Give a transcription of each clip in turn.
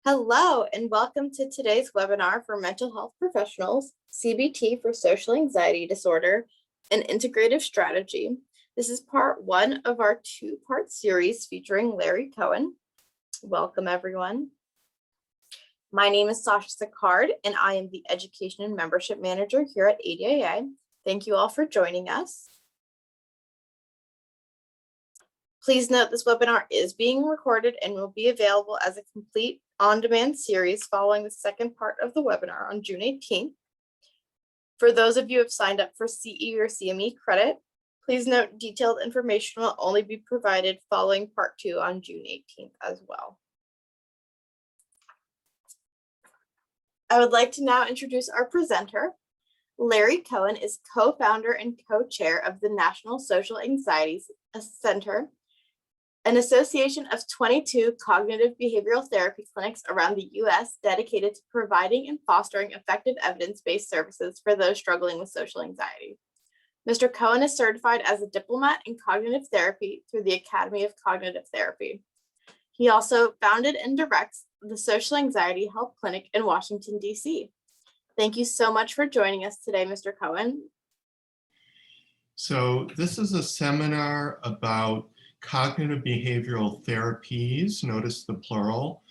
Hello, and welcome to today's webinar for mental health professionals, CBT for social anxiety disorder, and integrative strategy. This is part one of our two-part series featuring Larry Cohen. Welcome, everyone. My name is Sasha Sicard, and I am the Education and Membership Manager here at ADAA. Thank you all for joining us. Please note this webinar is being recorded and will be available as a complete on-demand series following the second part of the webinar on June 18th. For those of you who have signed up for CE or CME credit, please note detailed information will only be provided following part two on June 18th as well. I would like to now introduce our presenter. Larry Cohen is co-founder and co-chair of the National Social Anxiety Center, an association of 22 cognitive behavioral therapy clinics around the U.S. dedicated to providing and fostering effective evidence-based services for those struggling with social anxiety. Mr. Cohen is certified as a diplomat in cognitive therapy through the Academy of Cognitive Therapy. He also founded and directs the Social Anxiety Health Clinic in Washington, D.C. Thank you so much for joining us today, Mr. Cohen. So this is a seminar about cognitive behavioral therapies, notice the plural,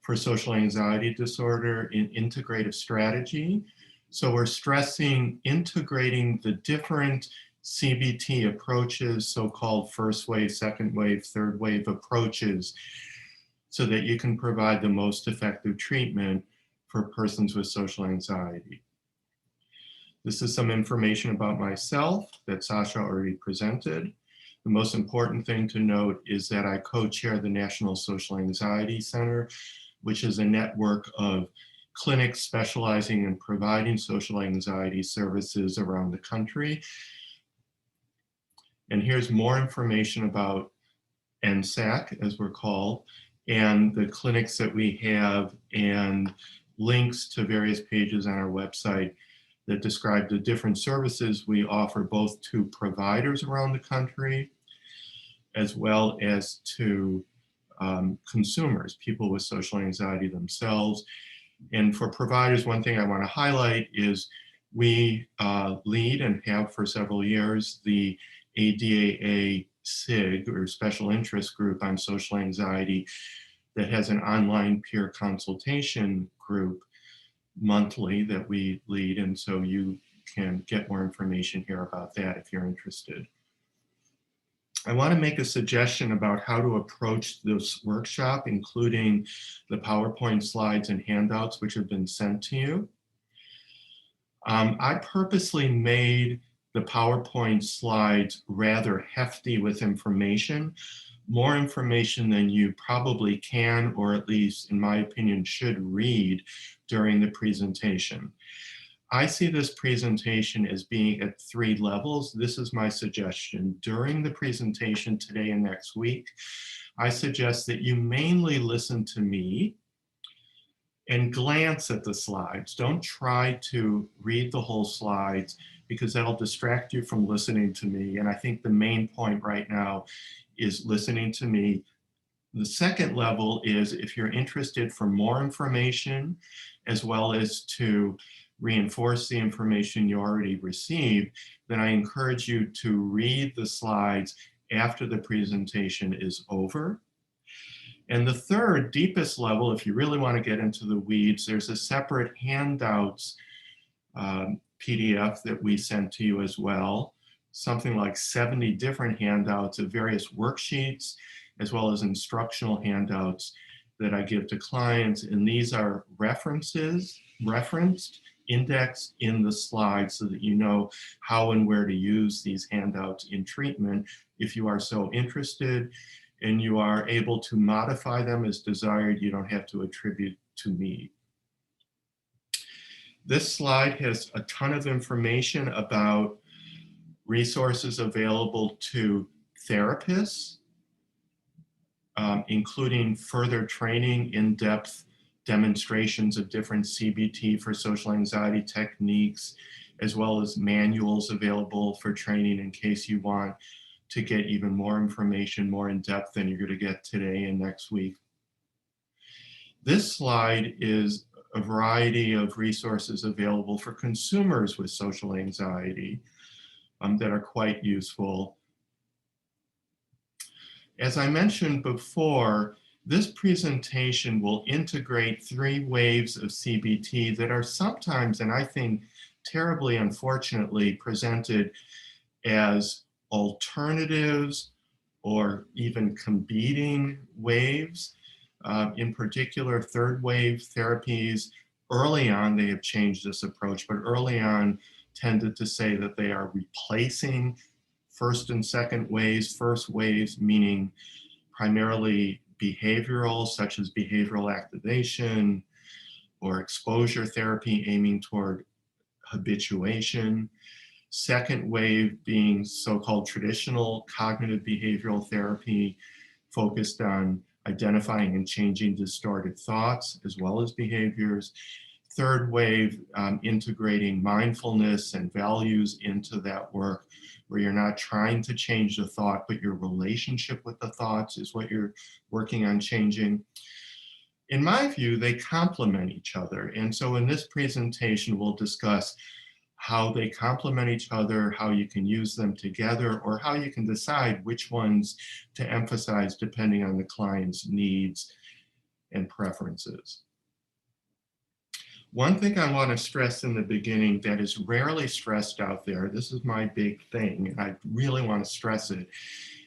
for social anxiety disorder in integrative strategy. So we're stressing integrating the different CBT approaches, so-called first wave, second wave, third wave approaches, so that you can provide the most effective treatment for persons with social anxiety. This is some information about myself that Sasha already presented. The most important thing to note is that I co-chair the National Social Anxiety Center, which is a network of clinics specializing in providing social anxiety services around the country. And here's more information about NSAC, as we're called, and the clinics that we have, and links to various pages on our website that describe the different services we offer both to providers around the country as well as to consumers, people with social anxiety themselves. And for providers, one thing I want to highlight is we lead and have for several years the ADAA SIG, or Special Interest Group on Social Anxiety, that has an online peer consultation group monthly that we lead, and so you can get more information here about that if you're interested. I want to make a suggestion about how to approach this workshop, including the PowerPoint slides and handouts which have been sent to you. I purposely made the PowerPoint slides rather hefty with information, more information than you probably can, or at least in my opinion should read during the presentation. I see this presentation as being at 3 levels. This is my suggestion. During the presentation today and next week, I suggest that you mainly listen to me and glance at the slides. Don't try to read the whole slides, because that'll distract you from listening to me. And I think the main point right now is listening to me. The second level is, if you're interested for more information, as well as to reinforce the information you already received, then I encourage you to read the slides after the presentation is over. And the third, deepest level, if you really want to get into the weeds, there's a separate handouts PDF that we sent to you as well, something like 70 different handouts of various worksheets, as well as instructional handouts that I give to clients. And these are referenced, indexed in the slides, so that you know how and where to use these handouts in treatment if you are so interested, and you are able to modify them as desired. You don't have to attribute to me. This slide has a ton of information about resources available to therapists, including further training, in-depth demonstrations of different CBT for social anxiety techniques, as well as manuals available for training in case you want to get even more information, more in depth than you're going to get today and next week. This slide is a variety of resources available for consumers with social anxiety that are quite useful. As I mentioned before, this presentation will integrate 3 waves of CBT that are sometimes, and I think terribly unfortunately, presented as alternatives or even competing waves. In particular, third wave therapies, early on they have changed this approach, but early on tended to say that they are replacing first and second waves. First waves meaning primarily behavioral, such as behavioral activation or exposure therapy aiming toward habituation. Second wave being so-called traditional cognitive behavioral therapy focused on identifying and changing distorted thoughts as well as behaviors. Third wave, integrating mindfulness and values into that work, where you're not trying to change the thought, but your relationship with the thoughts is what you're working on changing. In my view, they complement each other. And so in this presentation, we'll discuss how they complement each other, how you can use them together, or how you can decide which ones to emphasize depending on the client's needs and preferences. One thing I want to stress in the beginning that is rarely stressed out there, this is my big thing, and I really want to stress it,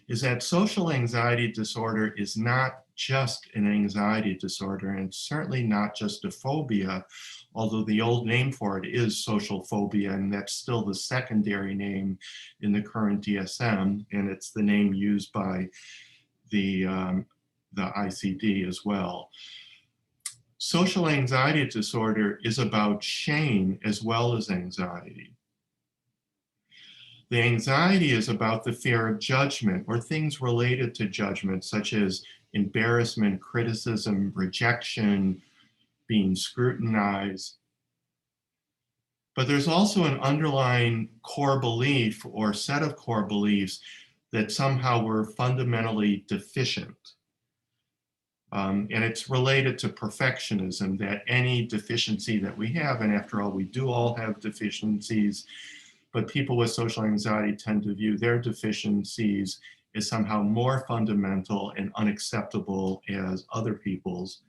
is that social anxiety disorder is not just an anxiety disorder, and certainly not just a phobia, although the old name for it is social phobia, and that's still the secondary name in the current DSM, and it's the name used by the ICD as well. Social anxiety disorder is about shame as well as anxiety. The anxiety is about the fear of judgment or things related to judgment, such as embarrassment, criticism, rejection, being scrutinized. But there's also an underlying core belief or set of core beliefs that somehow we're fundamentally deficient. And it's related to perfectionism, that any deficiency that we have, and after all, we do all have deficiencies, but people with social anxiety tend to view their deficiencies as somehow more fundamental and unacceptable as other people's.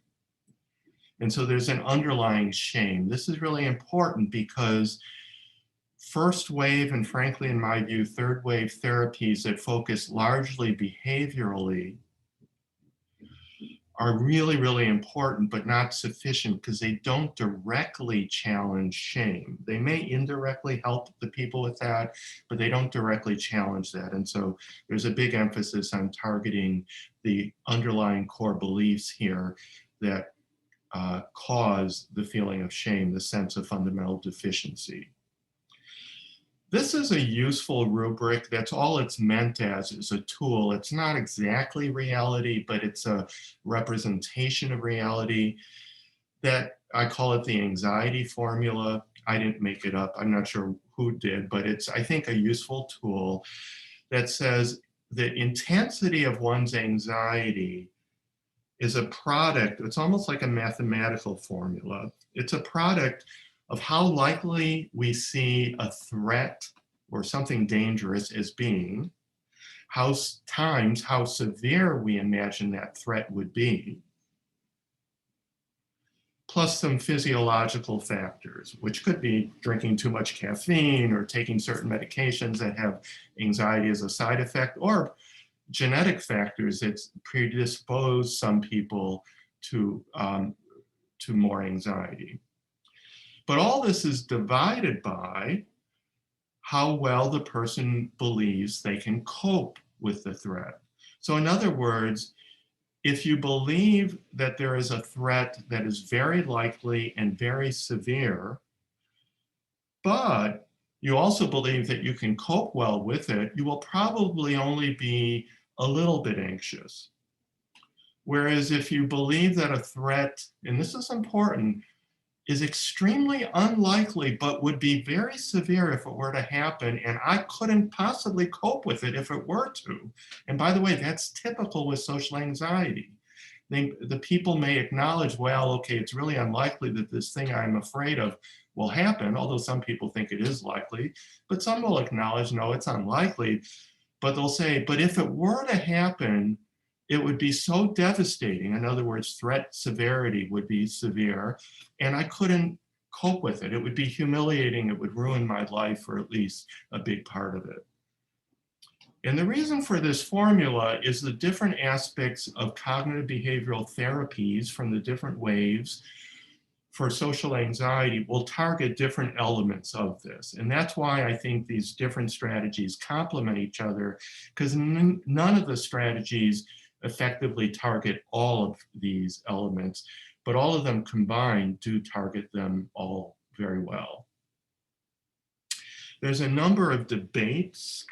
And so there's an underlying shame. This is really important because first wave, and frankly, in my view, third wave therapies that focus largely behaviorally are really, really important, but not sufficient because they don't directly challenge shame. They may indirectly help the people with that, but they don't directly challenge that. And so there's a big emphasis on targeting the underlying core beliefs here that cause the feeling of shame, the sense of fundamental deficiency. This is a useful rubric. That's all it's meant as, is a tool. It's not exactly reality, but it's a representation of reality. That I call it the anxiety formula. I didn't make it up. I'm not sure who did, but it's, I think, a useful tool that says the intensity of one's anxiety is a product. It's almost like a mathematical formula. It's a product of how likely we see a threat or something dangerous as being, how severe we imagine that threat would be, plus some physiological factors, which could be drinking too much caffeine or taking certain medications that have anxiety as a side effect, or genetic factors that predispose some people to more anxiety. But all this is divided by how well the person believes they can cope with the threat. So in other words, if you believe that there is a threat that is very likely and very severe, but you also believe that you can cope well with it, you will probably only be a little bit anxious. Whereas if you believe that a threat, and this is important, is extremely unlikely, but would be very severe if it were to happen, and I couldn't possibly cope with it if it were to. And by the way, that's typical with social anxiety. The people may acknowledge, well, okay, it's really unlikely that this thing I'm afraid of will happen, although some people think it is likely, but some will acknowledge, no, it's unlikely. But they'll say, but if it were to happen, it would be so devastating. In other words, threat severity would be severe, and I couldn't cope with it. It would be humiliating. It would ruin my life, or at least a big part of it. And the reason for this formula is the different aspects of cognitive behavioral therapies from the different waves for social anxiety will target different elements of this. And that's why I think these different strategies complement each other, because none of the strategies effectively target all of these elements, but all of them combined do target them all very well. There's a number of debates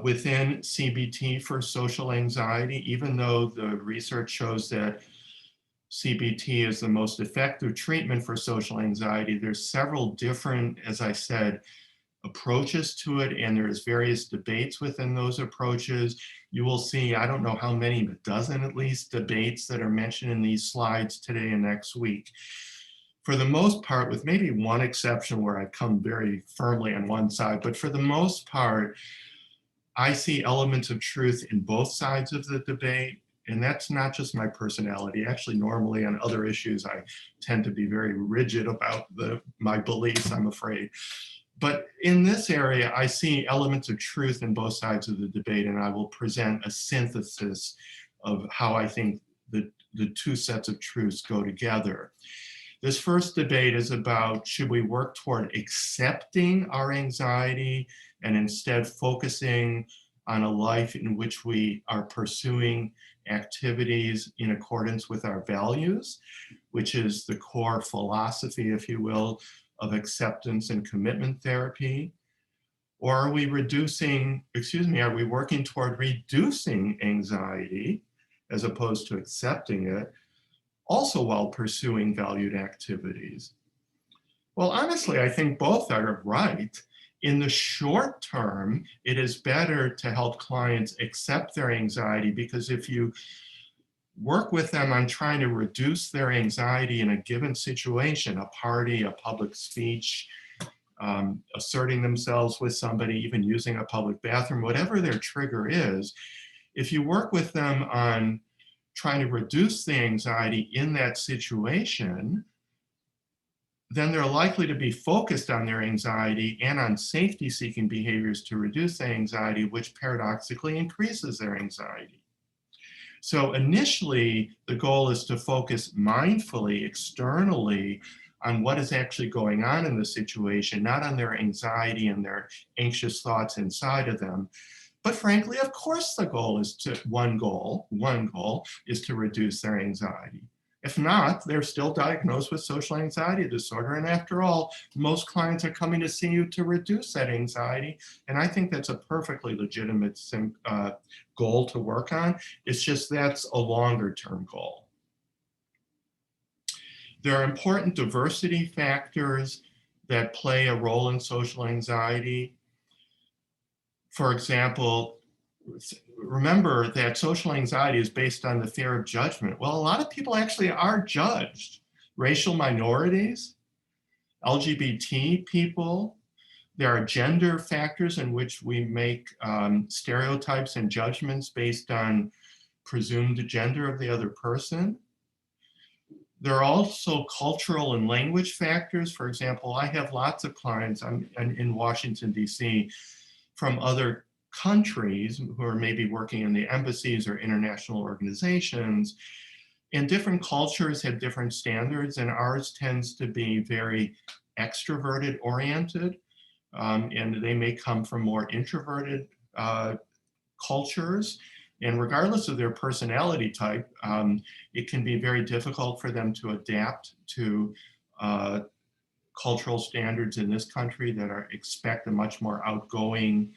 within CBT for social anxiety, even though the research shows that CBT is the most effective treatment for social anxiety. There's several different, as I said, approaches to it, and there's various debates within those approaches. You will see, I don't know how many, a dozen at least, debates that are mentioned in these slides today and next week. For the most part, with maybe one exception where I come very firmly on one side, but for the most part, I see elements of truth in both sides of the debate. And that's not just my personality. Actually, normally on other issues, I tend to be very rigid about my beliefs, I'm afraid. But in this area, I see elements of truth in both sides of the debate, and I will present a synthesis of how I think the two sets of truths go together. This first debate is about, should we work toward accepting our anxiety and instead focusing on a life in which we are pursuing activities in accordance with our values, which is the core philosophy, if you will, of acceptance and commitment therapy? Or are we are we working toward reducing anxiety as opposed to accepting it, also while pursuing valued activities? Well, honestly, I think both are right. In the short term, it is better to help clients accept their anxiety, because if you work with them on trying to reduce their anxiety in a given situation, a party, a public speech, asserting themselves with somebody, even using a public bathroom, whatever their trigger is, if you work with them on trying to reduce the anxiety in that situation, then they're likely to be focused on their anxiety and on safety-seeking behaviors to reduce the anxiety, which paradoxically increases their anxiety. So initially, the goal is to focus mindfully, externally, on what is actually going on in the situation, not on their anxiety and their anxious thoughts inside of them. But frankly, of course, the goal is one goal is to reduce their anxiety. If not, they're still diagnosed with social anxiety disorder. And after all, most clients are coming to see you to reduce that anxiety. And I think that's a perfectly legitimate goal to work on. It's just that's a longer term goal. There are important diversity factors that play a role in social anxiety. For example, remember that social anxiety is based on the fear of judgment. Well, a lot of people actually are judged. Racial minorities, LGBT people. There are gender factors in which we make stereotypes and judgments based on presumed gender of the other person. There are also cultural and language factors. For example, I have lots of clients in Washington, D.C. from other countries who are maybe working in the embassies or international organizations. And different cultures have different standards, and ours tends to be very extroverted oriented, and they may come from more introverted cultures. And regardless of their personality type, it can be very difficult for them to adapt to cultural standards in this country that expect a much more outgoing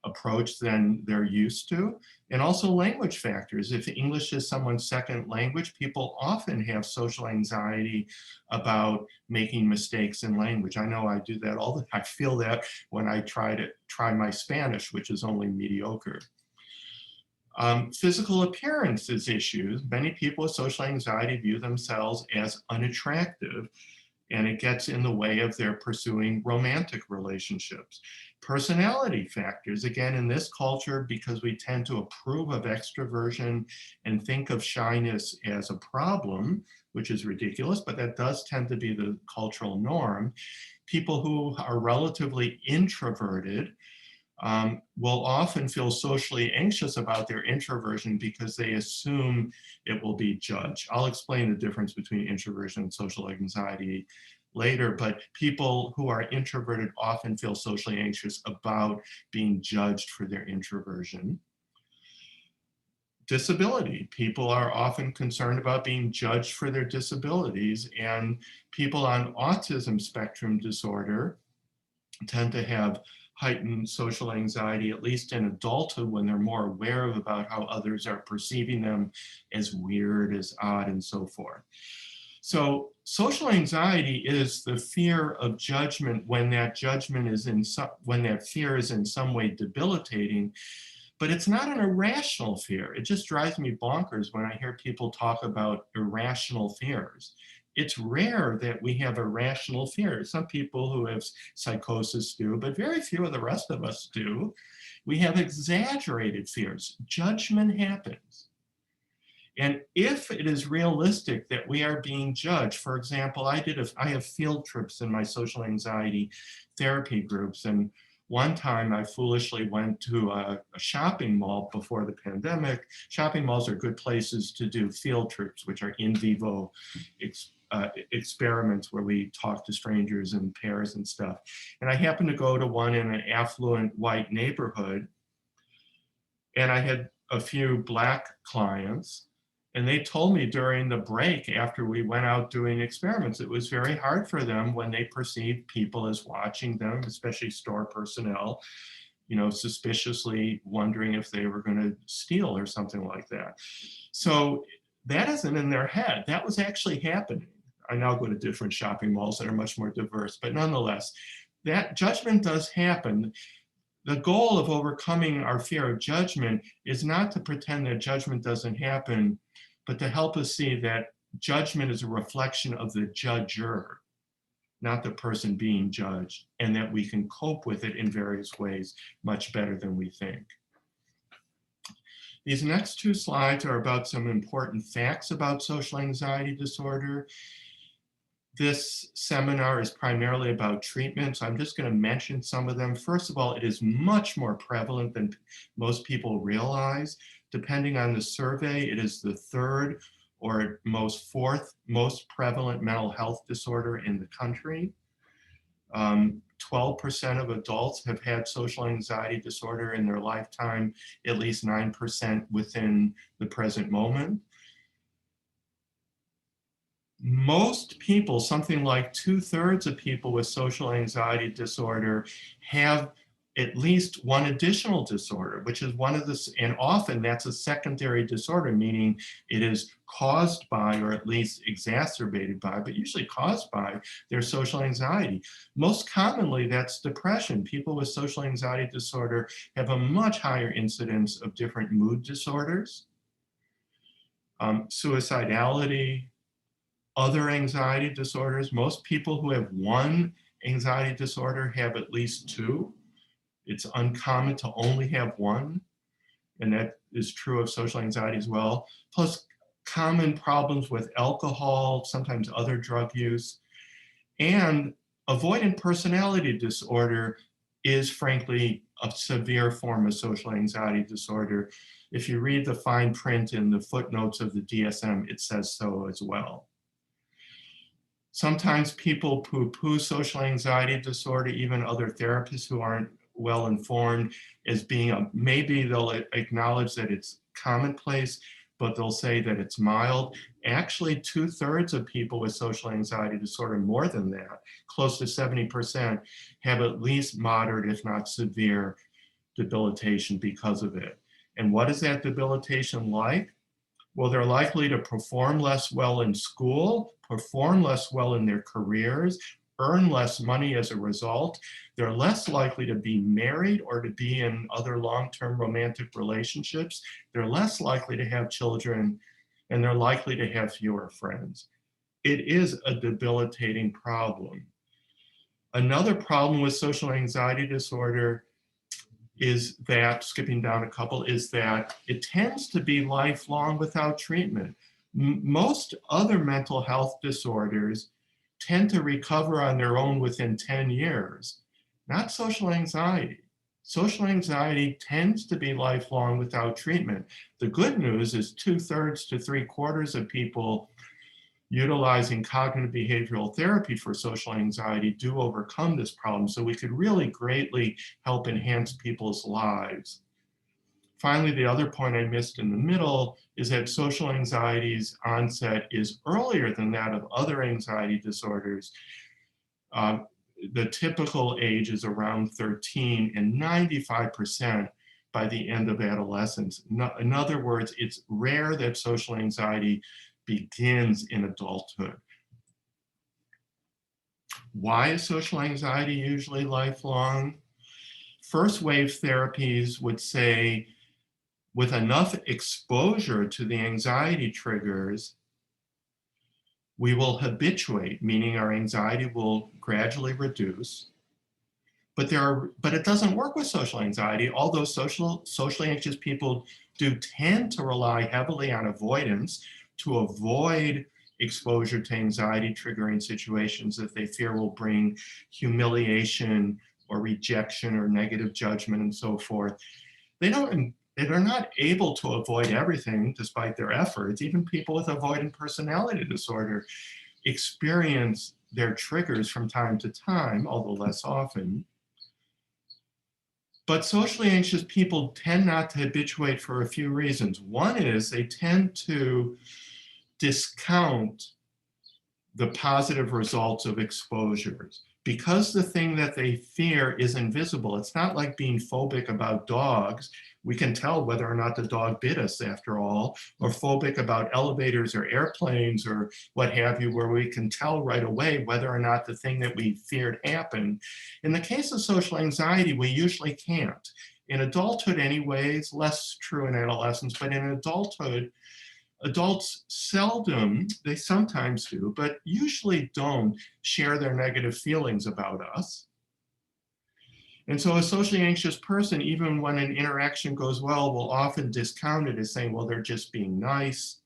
approach than they're used to. And also language factors. If English is someone's second language, people often have social anxiety about making mistakes in language. I know I do that all the time. I feel that when I try my Spanish, which is only mediocre. Physical appearances issues. Many people with social anxiety view themselves as unattractive, and it gets in the way of their pursuing romantic relationships. Personality factors, again, in this culture, because we tend to approve of extroversion and think of shyness as a problem, which is ridiculous, but that does tend to be the cultural norm. People who are relatively introverted will often feel socially anxious about their introversion because they assume it will be judged. I'll explain the difference between introversion and social anxiety later, but people who are introverted often feel socially anxious about being judged for their introversion. Disability. People are often concerned about being judged for their disabilities, and people on autism spectrum disorder tend to have heightened social anxiety, at least in adulthood, when they're more aware of about how others are perceiving them as weird, as odd, and so forth. So social anxiety is the fear of judgment when that judgment is when that fear is in some way debilitating, but it's not an irrational fear. It just drives me bonkers when I hear people talk about irrational fears. It's rare that we have irrational fears. Some people who have psychosis do, but very few of the rest of us do. We have exaggerated fears. Judgment happens. And if it is realistic that we are being judged, for example, I have field trips in my social anxiety therapy groups, and one time I foolishly went to a shopping mall before the pandemic. Shopping malls are good places to do field trips, which are in vivo experiments where we talk to strangers in pairs and stuff. And I happened to go to one in an affluent white neighborhood, and I had a few Black clients, and they told me during the break after we went out doing experiments, it was very hard for them when they perceived people as watching them, especially store personnel, suspiciously wondering if they were going to steal or something like that. So that isn't in their head. That was actually happening. I now go to different shopping malls that are much more diverse, but nonetheless, that judgment does happen. The goal of overcoming our fear of judgment is not to pretend that judgment doesn't happen, but to help us see that judgment is a reflection of the judger, not the person being judged, and that we can cope with it in various ways much better than we think. These next two slides are about some important facts about social anxiety disorder. This seminar is primarily about treatment, so I'm just going to mention some of them. First of all, it is much more prevalent than most people realize. Depending on the survey, it is the third or fourth most prevalent mental health disorder in the country. 12% of adults have had social anxiety disorder in their lifetime, at least 9% within the present moment. Most people, something like 2/3 of people with social anxiety disorder, have at least one additional disorder, which is one of the, and often that's a secondary disorder, meaning it is caused by, or at least exacerbated by, but usually caused by their social anxiety. Most commonly, that's depression. People with social anxiety disorder have a much higher incidence of different mood disorders, suicidality, other anxiety disorders. Most people who have one anxiety disorder have at least two. It's uncommon to only have one, and that is true of social anxiety as well. Plus common problems with alcohol, sometimes other drug use, and avoidant personality disorder is frankly a severe form of social anxiety disorder. If you read the fine print in the footnotes of the DSM, it says so as well. Sometimes people poo-poo social anxiety disorder, even other therapists who aren't well informed, as being maybe they'll acknowledge that it's commonplace, but they'll say that it's mild. Actually, 2/3 of people with social anxiety disorder, more than that, close to 70%, have at least moderate, if not severe, debilitation because of it. And what is that debilitation like? Well, they're likely to perform less well in school, perform less well in their careers, earn less money as a result. They're less likely to be married or to be in other long-term romantic relationships. They're less likely to have children, and they're likely to have fewer friends. It is a debilitating problem. Another problem with social anxiety disorder is that, skipping down a couple, is that it tends to be lifelong without treatment. Most other mental health disorders tend to recover on their own within 10 years, not social anxiety. Social anxiety tends to be lifelong without treatment. The good news is 2/3 to 3/4 of people utilizing cognitive behavioral therapy for social anxiety do overcome this problem. So we could really greatly help enhance people's lives. Finally, the other point I missed in the middle is that social anxiety's onset is earlier than that of other anxiety disorders. The typical age is around 13 and 95% by the end of adolescence. In other words, it's rare that social anxiety begins in adulthood. Why is social anxiety usually lifelong? First wave therapies would say, with enough exposure to the anxiety triggers, we will habituate, meaning our anxiety will gradually reduce. But it doesn't work with social anxiety, although socially anxious people do tend to rely heavily on avoidance to avoid exposure to anxiety triggering situations that they fear will bring humiliation or rejection or negative judgment and so forth. They're not able to avoid everything despite their efforts. Even people with avoidant personality disorder experience their triggers from time to time, although less often. But socially anxious people tend not to habituate for a few reasons. One is they tend to discount the positive results of exposures. Because the thing that they fear is invisible, it's not like being phobic about dogs. We can tell whether or not the dog bit us after all, or phobic about elevators or airplanes or what have you, where we can tell right away whether or not the thing that we feared happened. In the case of social anxiety, we usually can't. In adulthood anyways, less true in adolescence, but in adulthood, adults seldom, they sometimes do, but usually don't share their negative feelings about us. And so a socially anxious person, even when an interaction goes well, will often discount it as saying, well, they're just being nice.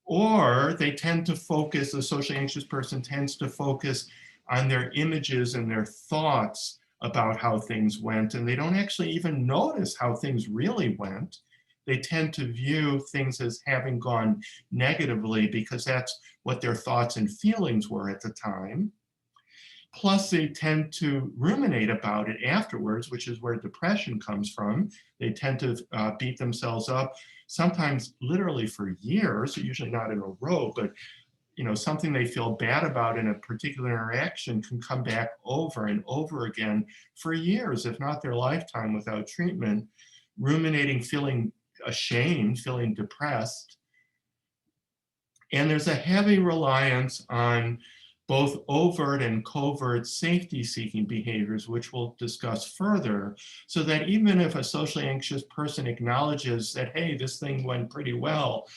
Or they tend to focus, a socially anxious person tends to focus on their images and their thoughts about how things went, and they don't actually even notice how things really went. They tend to view things as having gone negatively because that's what their thoughts and feelings were at the time. Plus, they tend to ruminate about it afterwards, which is where depression comes from. They tend to beat themselves up, sometimes literally for years, usually not in a row, but something they feel bad about in a particular interaction can come back over and over again for years, if not their lifetime, without treatment, ruminating, feeling ashamed, feeling depressed. And there's a heavy reliance on both overt and covert safety-seeking behaviors, which we'll discuss further, so that even if a socially anxious person acknowledges that, hey, this thing went pretty well,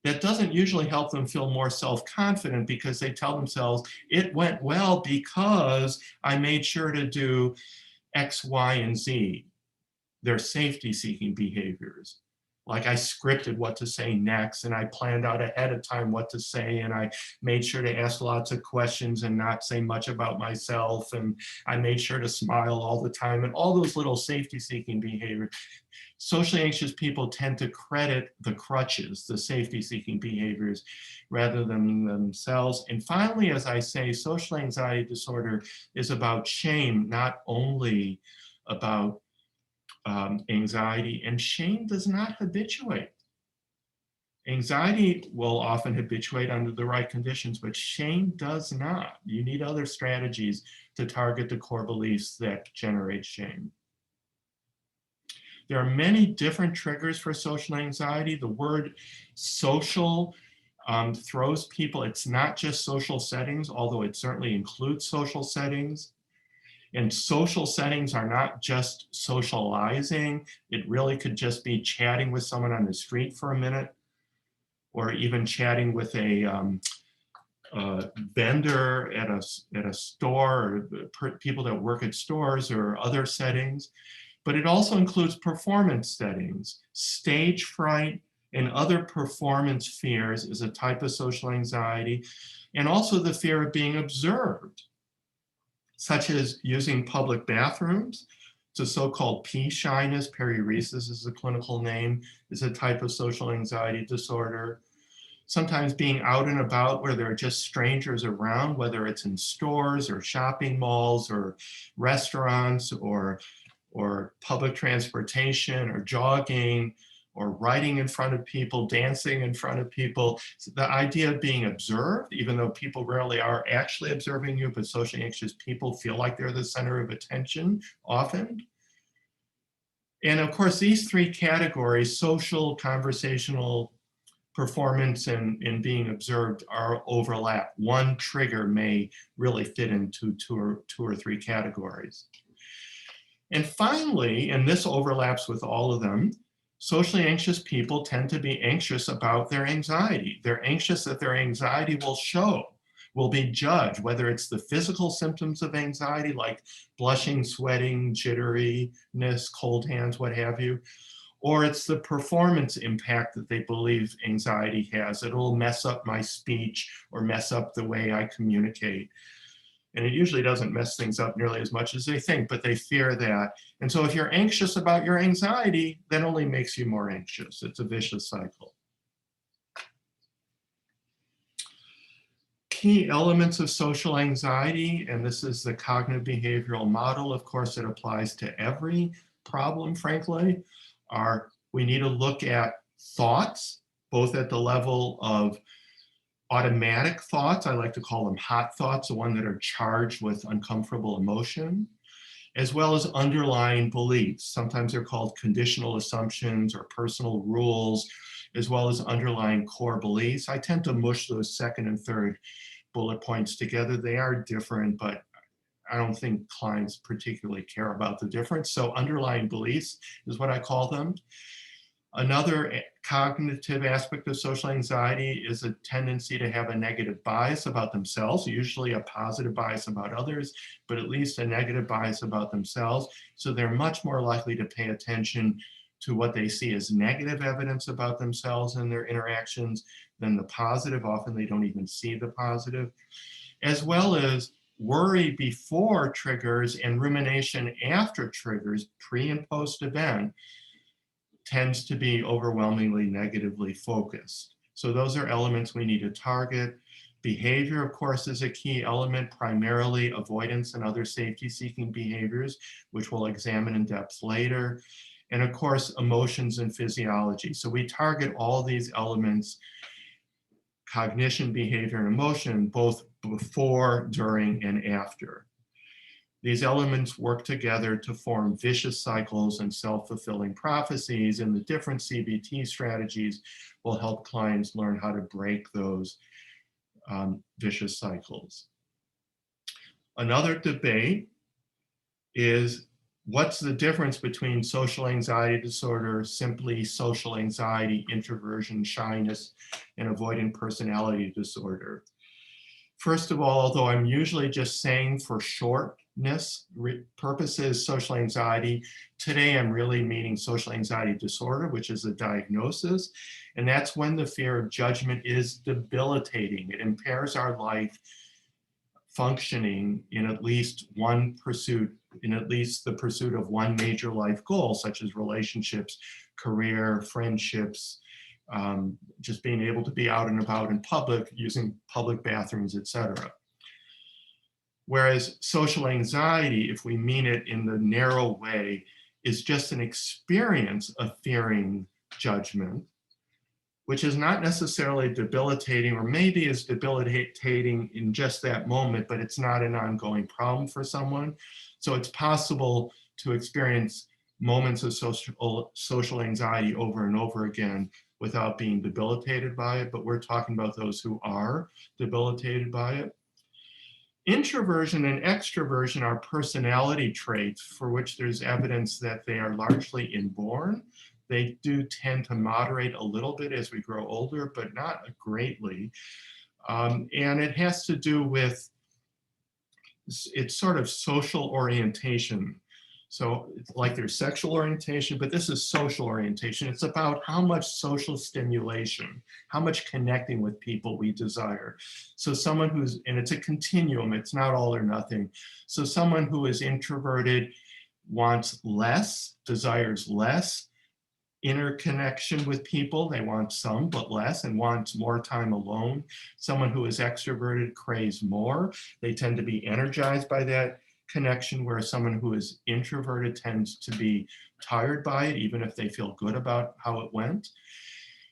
that doesn't usually help them feel more self-confident because they tell themselves, it went well because I made sure to do X, Y, and Z. They're safety-seeking behaviors. Like I scripted what to say next, and I planned out ahead of time what to say, and I made sure to ask lots of questions and not say much about myself, and I made sure to smile all the time, and all those little safety-seeking behaviors. Socially anxious people tend to credit the crutches, the safety-seeking behaviors, rather than themselves. And finally, as I say, social anxiety disorder is about shame, not only about anxiety, and shame does not habituate. Anxiety will often habituate under the right conditions, but shame does not. You need other strategies to target the core beliefs that generate shame. There are many different triggers for social anxiety. The word social throws people, it's not just social settings, although it certainly includes social settings. And social settings are not just socializing. It really could just be chatting with someone on the street for a minute, or even chatting with a vendor at a store, or people that work at stores or other settings. But it also includes performance settings. Stage fright and other performance fears is a type of social anxiety, and also the fear of being observed, such as using public bathrooms. It's a so-called P shyness, periuresis is the clinical name, is a type of social anxiety disorder. Sometimes being out and about where there are just strangers around, whether it's in stores or shopping malls or restaurants or public transportation or jogging or writing in front of people, dancing in front of people. So the idea of being observed, even though people rarely are actually observing you, but socially anxious people feel like they're the center of attention often. And of course, these three categories, social, conversational, performance, and being observed, are overlap. One trigger may really fit into two or three categories. And finally, and this overlaps with all of them, socially anxious people tend to be anxious about their anxiety. They're anxious that their anxiety will show, will be judged, whether it's the physical symptoms of anxiety like blushing, sweating, jitteriness, cold hands, what have you, or it's the performance impact that they believe anxiety has. It'll mess up my speech or mess up the way I communicate. And it usually doesn't mess things up nearly as much as they think, but they fear that. And so if you're anxious about your anxiety, that only makes you more anxious. It's a vicious cycle. Key elements of social anxiety, and this is the cognitive behavioral model, of course, it applies to every problem, frankly, are we need to look at thoughts, both at the level of automatic thoughts, I like to call them hot thoughts, the ones that are charged with uncomfortable emotion, as well as underlying beliefs. Sometimes they're called conditional assumptions or personal rules, as well as underlying core beliefs. I tend to mush those second and third bullet points together. They are different, but I don't think clients particularly care about the difference. So underlying beliefs is what I call them. Another cognitive aspect of social anxiety is a tendency to have a negative bias about themselves, usually a positive bias about others, but at least a negative bias about themselves. So they're much more likely to pay attention to what they see as negative evidence about themselves and their interactions than the positive. Often they don't even see the positive, as well as worry before triggers and rumination after triggers, pre and post event, tends to be overwhelmingly negatively focused. So those are elements we need to target. Behavior, of course, is a key element, primarily avoidance and other safety-seeking behaviors, which we'll examine in depth later. And of course, emotions and physiology. So we target all these elements, cognition, behavior, and emotion, both before, during, and after. These elements work together to form vicious cycles and self-fulfilling prophecies, and the different CBT strategies will help clients learn how to break those vicious cycles. Another debate is what's the difference between social anxiety disorder, simply social anxiety, introversion, shyness, and avoidant personality disorder. First of all, although I'm usually just saying for shortness purposes social anxiety, today I'm really meaning social anxiety disorder, which is a diagnosis. And that's when the fear of judgment is debilitating. It impairs our life functioning in at least one pursuit, in at least the pursuit of one major life goal, such as relationships, career, friendships, just being able to be out and about in public, using public bathrooms, etc. Whereas social anxiety, if we mean it in the narrow way, is just an experience of fearing judgment, which is not necessarily debilitating, or maybe is debilitating in just that moment, but it's not an ongoing problem for someone. So it's possible to experience moments of social anxiety over and over again, without being debilitated by it, but we're talking about those who are debilitated by it. Introversion and extroversion are personality traits for which there's evidence that they are largely inborn. They do tend to moderate a little bit as we grow older, but not greatly. And it has to do with it's sort of social orientation. So like there's sexual orientation, but this is social orientation. It's about how much social stimulation, how much connecting with people we desire. So someone who's, and it's a continuum, it's not all or nothing. So someone who is introverted wants less, desires less interconnection with people. They want some, but less, and wants more time alone. Someone who is extroverted craves more. They tend to be energized by that connection, whereas someone who is introverted tends to be tired by it, even if they feel good about how it went.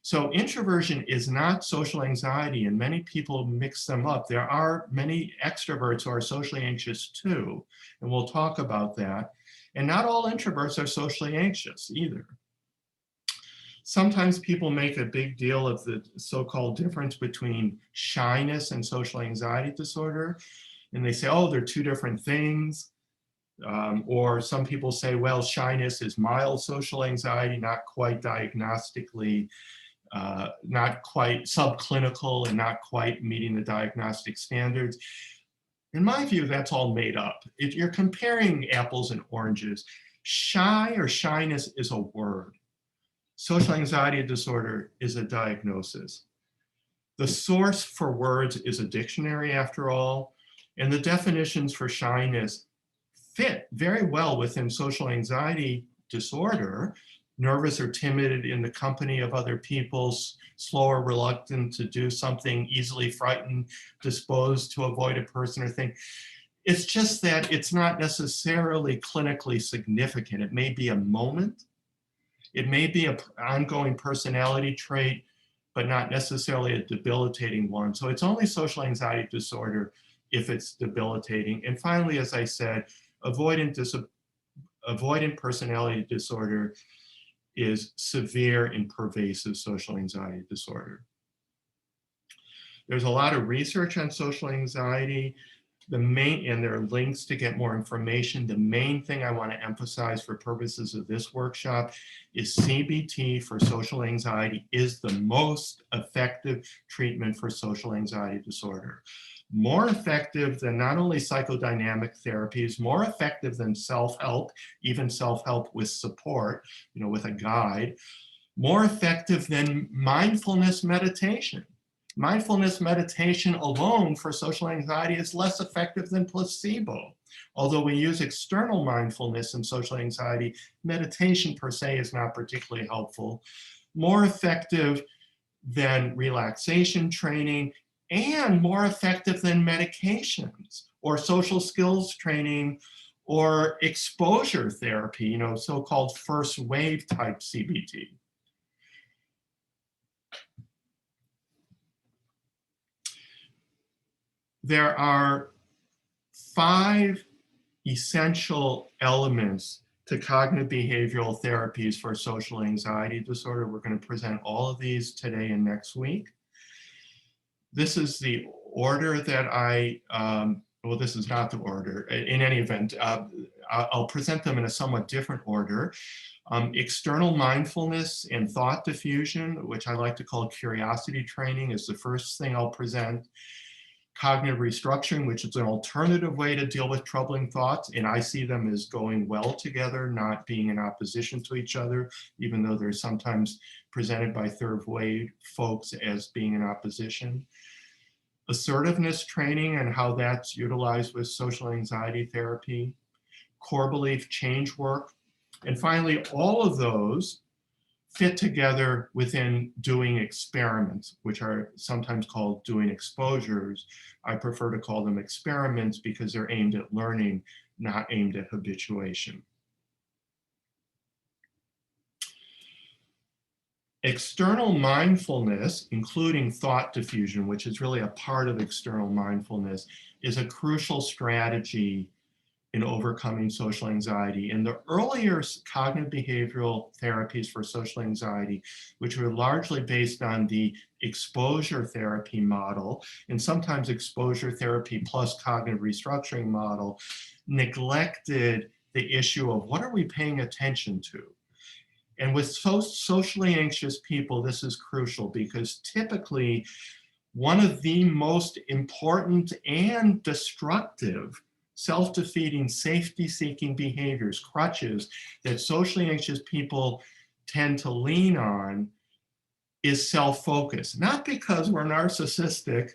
So introversion is not social anxiety, and many people mix them up. There are many extroverts who are socially anxious too, and we'll talk about that. And not all introverts are socially anxious either. Sometimes people make a big deal of the so-called difference between shyness and social anxiety disorder. And they say, oh, they're two different things. Or some people say, well, shyness is mild social anxiety, not quite diagnostically, not quite subclinical, and not quite meeting the diagnostic standards. In my view, that's all made up. If you're comparing apples and oranges, shy or shyness is a word. Social anxiety disorder is a diagnosis. The source for words is a dictionary, after all, and the definitions for shyness fit very well within social anxiety disorder. Nervous or timid in the company of other people, slow or reluctant to do something, easily frightened, disposed to avoid a person or thing. It's just that it's not necessarily clinically significant. It may be a moment. It may be an ongoing personality trait, but not necessarily a debilitating one. So it's only social anxiety disorder if it's debilitating. And finally, as I said, avoidant personality disorder is severe and pervasive social anxiety disorder. There's a lot of research on social anxiety. And there are links to get more information. The main thing I want to emphasize for purposes of this workshop is CBT for social anxiety is the most effective treatment for social anxiety disorder. More effective than not only psychodynamic therapies, more effective than self-help, even self-help with support, with a guide, more effective than mindfulness meditation. Mindfulness meditation alone for social anxiety is less effective than placebo. Although we use external mindfulness in social anxiety, meditation per se is not particularly helpful. More effective than relaxation training, and more effective than medications or social skills training or exposure therapy, so-called first wave type CBT. There are 5 essential elements to cognitive behavioral therapies for social anxiety disorder. We're going to present all of these today and next week. This is the order that well, this is not the order. In any event, I'll present them in a somewhat different order. External mindfulness and thought diffusion, which I like to call curiosity training, is the first thing I'll present. Cognitive restructuring, which is an alternative way to deal with troubling thoughts, and I see them as going well together, not being in opposition to each other, even though they're sometimes presented by third wave folks as being in opposition. Assertiveness training and how that's utilized with social anxiety therapy. Core belief change work. And finally, all of those fit together within doing experiments, which are sometimes called doing exposures. I prefer to call them experiments because they're aimed at learning, not aimed at habituation. External mindfulness, including thought diffusion, which is really a part of external mindfulness, is a crucial strategy in overcoming social anxiety. And the earlier cognitive behavioral therapies for social anxiety, which were largely based on the exposure therapy model, and sometimes exposure therapy plus cognitive restructuring model, neglected the issue of what are we paying attention to? And with socially anxious people, this is crucial because typically one of the most important and destructive self-defeating, safety-seeking behaviors, crutches that socially anxious people tend to lean on is self-focus. Not because we're narcissistic,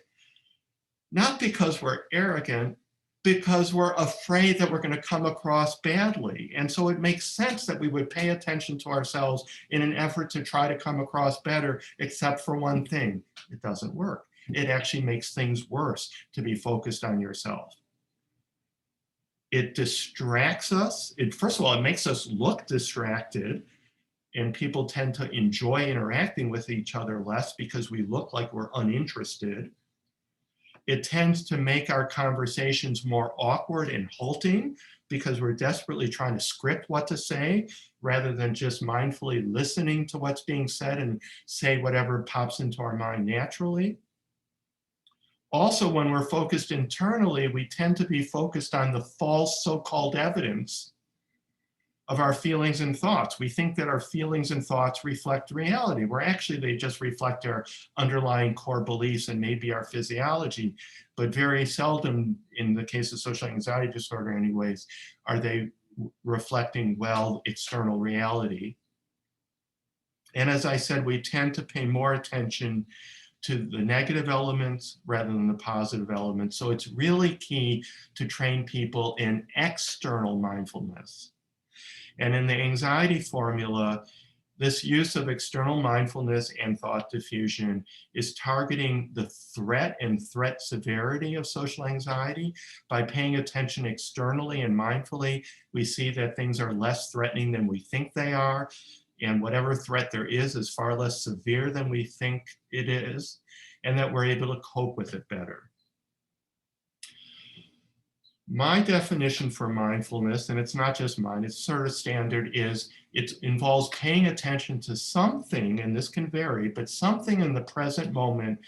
not because we're arrogant, because we're afraid that we're going to come across badly. And so it makes sense that we would pay attention to ourselves in an effort to try to come across better, except for one thing: it doesn't work. It actually makes things worse to be focused on yourself. It distracts us. First of all, it makes us look distracted, and people tend to enjoy interacting with each other less because we look like we're uninterested. It tends to make our conversations more awkward and halting because we're desperately trying to script what to say rather than just mindfully listening to what's being said and say whatever pops into our mind naturally. Also, when we're focused internally, we tend to be focused on the false so-called evidence of our feelings and thoughts. We think that our feelings and thoughts reflect reality, where actually they just reflect our underlying core beliefs and maybe our physiology. But very seldom, in the case of social anxiety disorder anyways, are they reflecting well external reality. And as I said, we tend to pay more attention to the negative elements rather than the positive elements. So it's really key to train people in external mindfulness. And in the anxiety formula, this use of external mindfulness and thought diffusion is targeting the threat and threat severity of social anxiety. By paying attention externally and mindfully, we see that things are less threatening than we think they are, and whatever threat there is far less severe than we think it is, and that we're able to cope with it better. My definition for mindfulness, and it's not just mine, it's sort of standard, is it involves paying attention to something, and this can vary, but something in the present moment.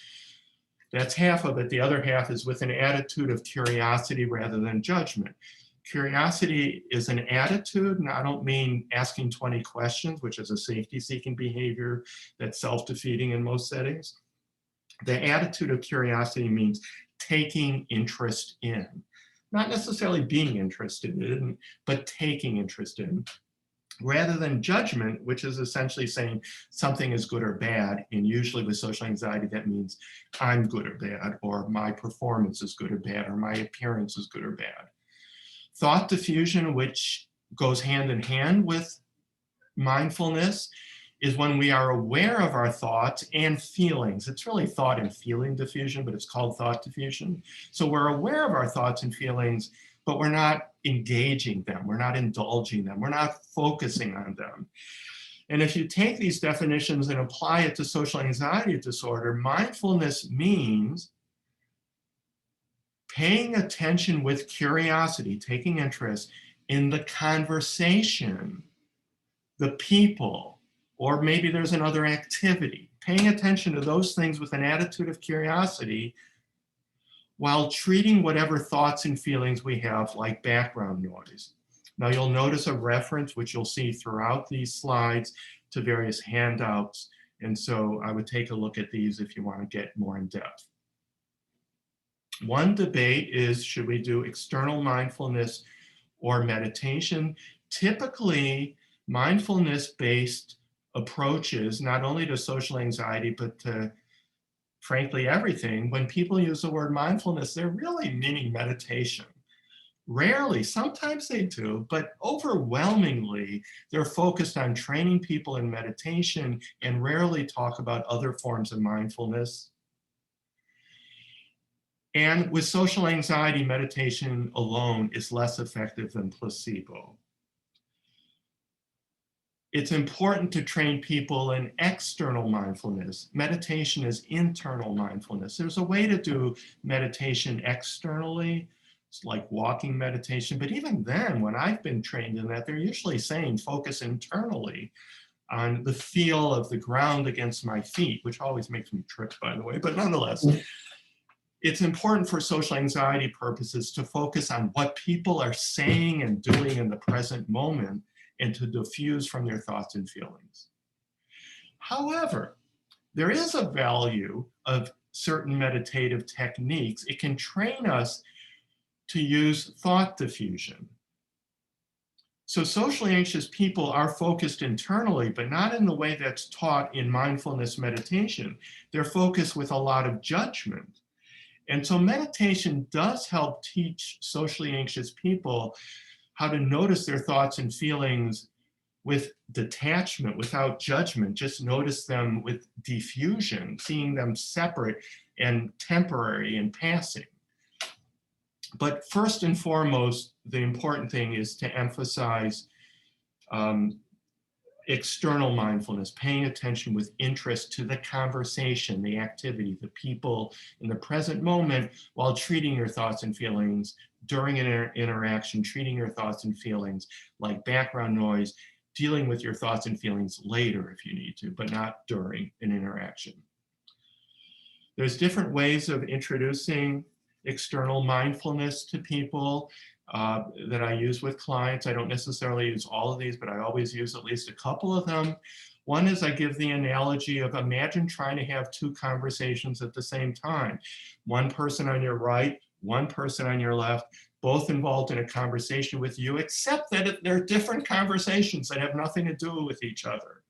That's half of it. The other half is with an attitude of curiosity rather than judgment. Curiosity is an attitude, and I don't mean asking 20 questions, which is a safety-seeking behavior that's self-defeating in most settings. The attitude of curiosity means taking interest in. Not necessarily being interested in, but taking interest in, rather than judgment, which is essentially saying something is good or bad. And usually with social anxiety, that means I'm good or bad, or my performance is good or bad, or my appearance is good or bad. Thought diffusion, which goes hand in hand with mindfulness, is when we are aware of our thoughts and feelings. It's really thought and feeling diffusion, but it's called thought diffusion. So we're aware of our thoughts and feelings, but we're not engaging them. We're not indulging them. We're not focusing on them. And if you take these definitions and apply it to social anxiety disorder, mindfulness means paying attention with curiosity, taking interest in the conversation, the people, or maybe there's another activity, paying attention to those things with an attitude of curiosity while treating whatever thoughts and feelings we have like background noise. Now you'll notice a reference, which you'll see throughout these slides, to various handouts. And so I would take a look at these if you want to get more in depth. One debate is, should we do external mindfulness or meditation? Typically, mindfulness-based approaches, not only to social anxiety, but to, frankly, everything, when people use the word mindfulness, they're really meaning meditation. Rarely, sometimes they do, but overwhelmingly, they're focused on training people in meditation and rarely talk about other forms of mindfulness. And with social anxiety, meditation alone is less effective than placebo. It's important to train people in external mindfulness. Meditation is internal mindfulness. There's a way to do meditation externally. like walking meditation. But even then, when I've been trained in that, they're usually saying focus internally on the feel of the ground against my feet, which always makes me trip, by the way, but nonetheless, it's important for social anxiety purposes to focus on what people are saying and doing in the present moment and to diffuse from their thoughts and feelings. However, there is a value of certain meditative techniques. It can train us to use thought diffusion. So socially anxious people are focused internally, but not in the way that's taught in mindfulness meditation. They're focused with a lot of judgment. And so meditation does help teach socially anxious people how to notice their thoughts and feelings with detachment, without judgment. Just notice them with defusion, seeing them separate and temporary and passing. But first and foremost, the important thing is to emphasize external mindfulness, paying attention with interest to the conversation, the activity, the people in the present moment, while treating your thoughts and feelings during an interaction, treating your thoughts and feelings like background noise, dealing with your thoughts and feelings later if you need to, but not during an interaction. There's different ways of introducing external mindfulness to people that I use with clients. I don't necessarily use all of these, but I always use at least a couple of them. One is I give the analogy of imagine trying to have two conversations at the same time. One person on your right, one person on your left, both involved in a conversation with you, except that they're different conversations that have nothing to do with each other.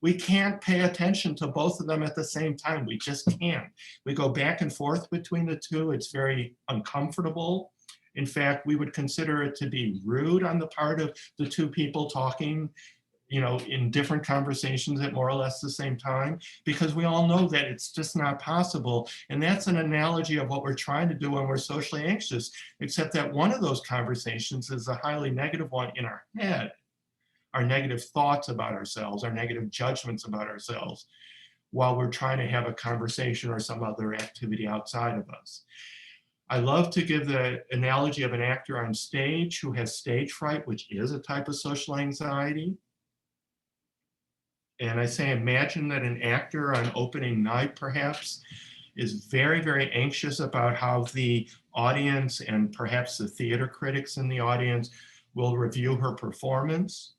We can't pay attention to both of them at the same time. We just can't. We go back and forth between the two. It's very uncomfortable. In fact, we would consider it to be rude on the part of the two people talking, in different conversations at more or less the same time, because we all know that it's just not possible. And that's an analogy of what we're trying to do when we're socially anxious, except that one of those conversations is a highly negative one in our head, our negative thoughts about ourselves, our negative judgments about ourselves, while we're trying to have a conversation or some other activity outside of us. I love to give the analogy of an actor on stage who has stage fright, which is a type of social anxiety. And I say, imagine that an actor on opening night, perhaps, is very, very anxious about how the audience and perhaps the theater critics in the audience will review her performance.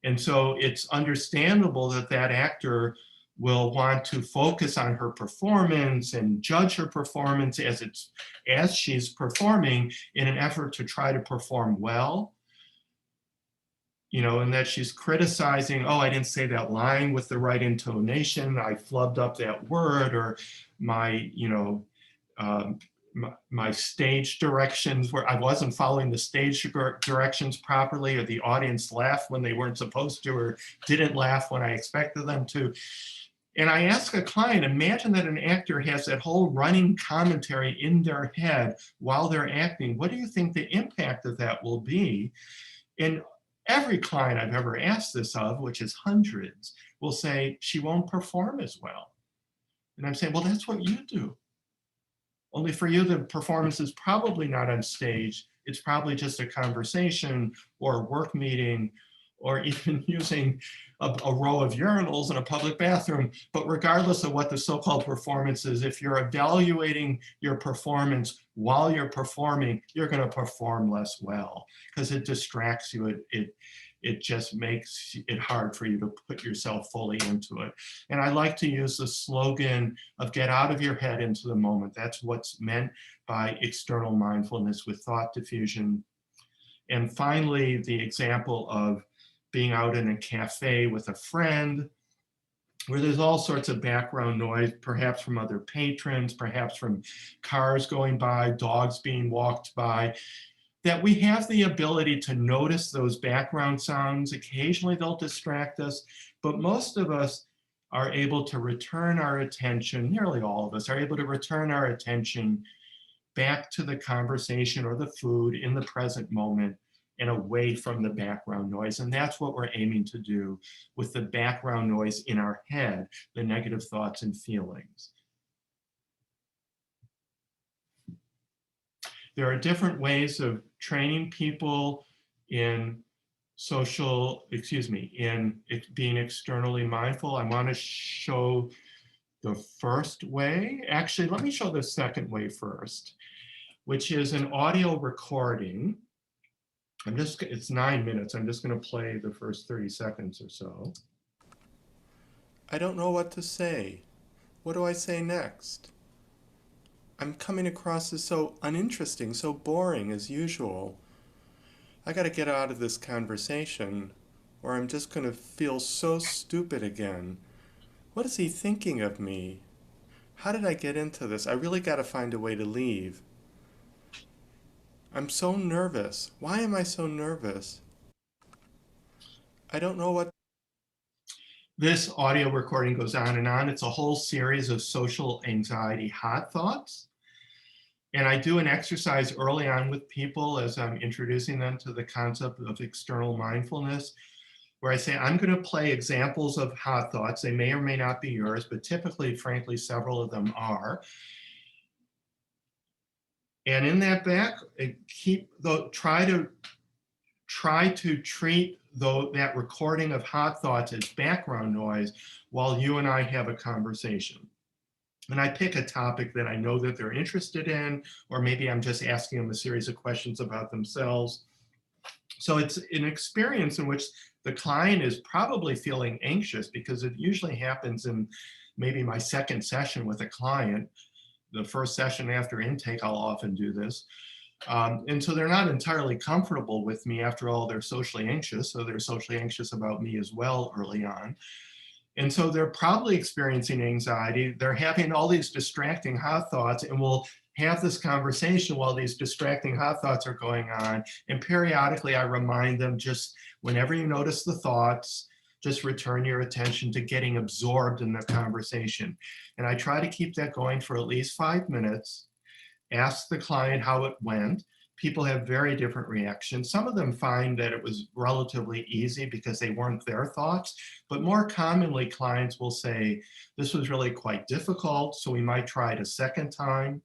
And so it's understandable that that actor will want to focus on her performance and judge her performance as she's performing in an effort to try to perform well. And that she's criticizing, oh, I didn't say that line with the right intonation, I flubbed up that word, or my stage directions where I wasn't following the stage directions properly, or the audience laughed when they weren't supposed to, or didn't laugh when I expected them to. And I ask a client, imagine that an actor has that whole running commentary in their head while they're acting. What do you think the impact of that will be? And every client I've ever asked this of, which is hundreds, will say she won't perform as well. And I'm saying, well, that's what you do. Only for you, the performance is probably not on stage. It's probably just a conversation or a work meeting, or even using a row of urinals in a public bathroom. But regardless of what the so-called performance is, if you're evaluating your performance while you're performing, you're going to perform less well because it distracts you. It just makes it hard for you to put yourself fully into it. And I like to use the slogan of get out of your head into the moment. That's what's meant by external mindfulness with thought diffusion. And finally, the example of being out in a cafe with a friend where there's all sorts of background noise, perhaps from other patrons, perhaps from cars going by, dogs being walked by, that we have the ability to notice those background sounds. Occasionally they'll distract us, but most of us are able to return our attention, nearly all of us are able to return our attention back to the conversation or the food in the present moment and away from the background noise. And that's what we're aiming to do with the background noise in our head, the negative thoughts and feelings. There are different ways of training people in being externally mindful. I want to show the first way. Actually, let me show the second way first, which is an audio recording. It's 9 minutes. I'm just going to play the first 30 seconds or so. I don't know what to say. What do I say next? I'm coming across as so uninteresting, so boring as usual. I got to get out of this conversation, or I'm just going to feel so stupid again. What is he thinking of me? How did I get into this? I really got to find a way to leave. I'm so nervous. Why am I so nervous? I don't know what. This audio recording goes on and on. It's a whole series of social anxiety hot thoughts. And I do an exercise early on with people as I'm introducing them to the concept of external mindfulness, where I say, I'm going to play examples of hot thoughts. They may or may not be yours, but typically, frankly, several of them are. And in that try to treat that recording of hot thoughts as background noise while you and I have a conversation. And I pick a topic that I know that they're interested in, or maybe I'm just asking them a series of questions about themselves. So it's an experience in which the client is probably feeling anxious, because it usually happens in maybe my second session with a client. The first session after intake, I'll often do this. And so they're not entirely comfortable with me. After all, they're socially anxious, so they're socially anxious about me as well early on. And so they're probably experiencing anxiety. They're having all these distracting hot thoughts, and we'll have this conversation while these distracting hot thoughts are going on. And periodically I remind them, just whenever you notice the thoughts, just return your attention to getting absorbed in the conversation. And I try to keep that going for at least 5 minutes. Ask the client how it went. People have very different reactions. Some of them find that it was relatively easy because they weren't their thoughts, but more commonly clients will say, this was really quite difficult, so we might try it a second time.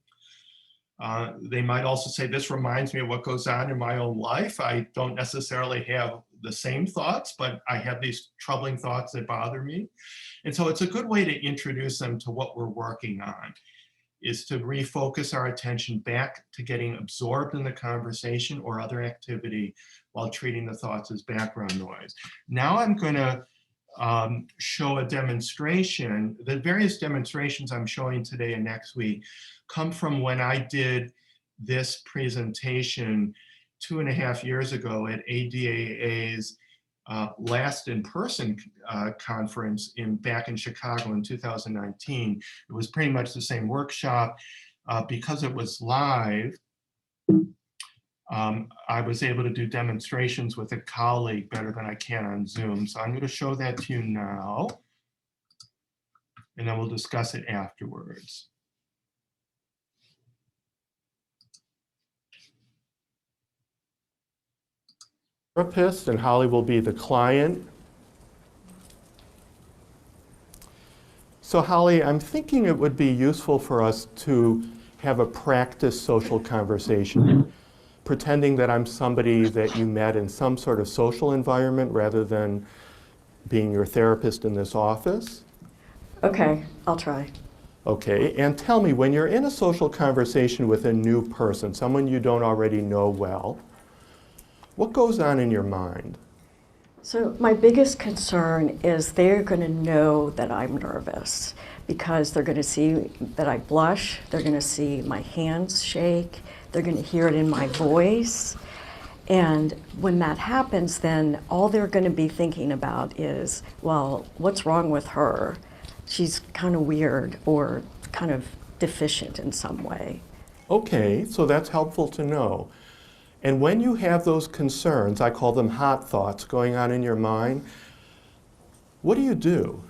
They might also say, this reminds me of what goes on in my own life. I don't necessarily have the same thoughts, but I have these troubling thoughts that bother me. And so it's a good way to introduce them to what we're working on, is to refocus our attention back to getting absorbed in the conversation or other activity while treating the thoughts as background noise. Now I'm going to show a demonstration. The various demonstrations I'm showing today and next week come from when I did this presentation 2.5 years ago at ADAA's last in-person conference back in Chicago in 2019. It was pretty much the same workshop. Because it was live, I was able to do demonstrations with a colleague better than I can on Zoom. So I'm going to show that to you now, and then we'll discuss it afterwards. Therapist, and Holly will be the client. So Holly, I'm thinking it would be useful for us to have a practice social conversation, pretending that I'm somebody that you met in some sort of social environment rather than being your therapist in this office. Okay, I'll try. Okay, and tell me, when you're in a social conversation with a new person, someone you don't already know well, what goes on in your mind? So my biggest concern is they're going to know that I'm nervous, because they're going to see that I blush, they're going to see my hands shake, they're going to hear it in my voice. And when that happens, then all they're going to be thinking about is, well, what's wrong with her? She's kind of weird or kind of deficient in some way. Okay, so that's helpful to know. And when you have those concerns, I call them hot thoughts going on in your mind, what do you do?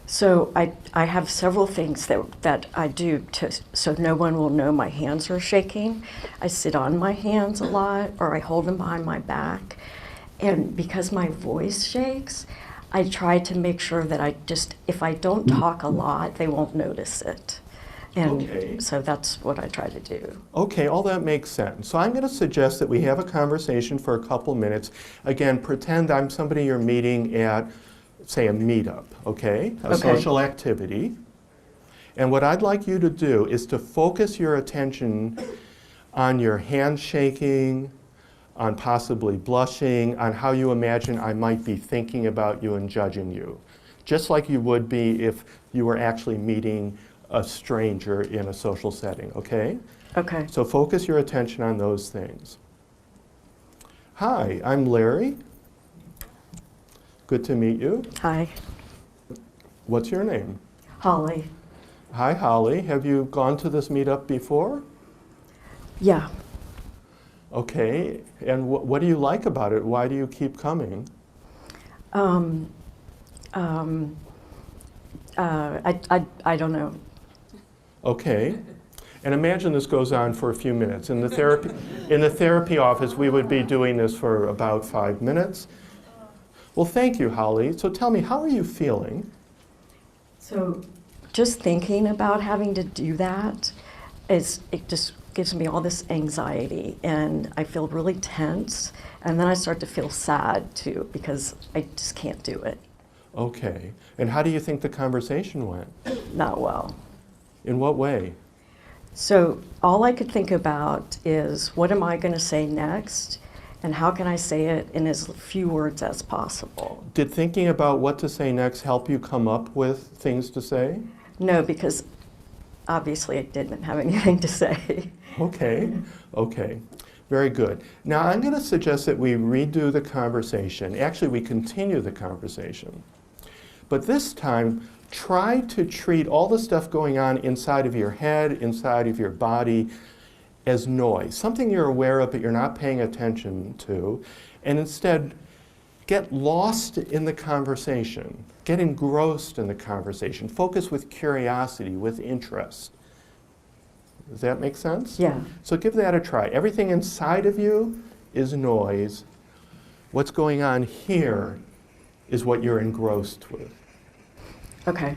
So I have several things that I do so no one will know my hands are shaking. I sit on my hands a lot, or I hold them behind my back. And because my voice shakes, I try to make sure that if I don't talk a lot, they won't notice it. And Okay. so that's what I try to do. Okay, all that makes sense. So I'm going to suggest that we have a conversation for a couple minutes. Again, pretend I'm somebody you're meeting at, say, a meetup, okay? A Okay. social activity. And what I'd like you to do is to focus your attention on your handshaking, on possibly blushing, on how you imagine I might be thinking about you and judging you. Just like you would be if you were actually meeting a stranger in a social setting, okay? Okay. So focus your attention on those things. Hi, I'm Larry. Good to meet you. Hi. What's your name? Holly. Hi, Holly. Have you gone to this meetup before? Yeah. Okay. And what do you like about it? Why do you keep coming? I don't know. Okay. And imagine this goes on for a few minutes. In the therapy office, we would be doing this for about 5 minutes. Well, thank you, Holly. So tell me, how are you feeling? So just thinking about having to do that, it just gives me all this anxiety, and I feel really tense, and then I start to feel sad too because I just can't do it. Okay. And how do you think the conversation went? Not well. In what way? So all I could think about is what am I going to say next, and how can I say it in as few words as possible? Did thinking about what to say next help you come up with things to say? No, because obviously I didn't have anything to say. Okay, okay. Very good. Now I'm going to suggest that we redo the conversation. Actually, we continue the conversation. But this time, try to treat all the stuff going on inside of your head, inside of your body, as noise, something you're aware of but you're not paying attention to, and instead get lost in the conversation, get engrossed in the conversation, focus with curiosity, with interest. Does that make sense? Yeah. So give that a try. Everything inside of you is noise. What's going on here is what you're engrossed with. Okay.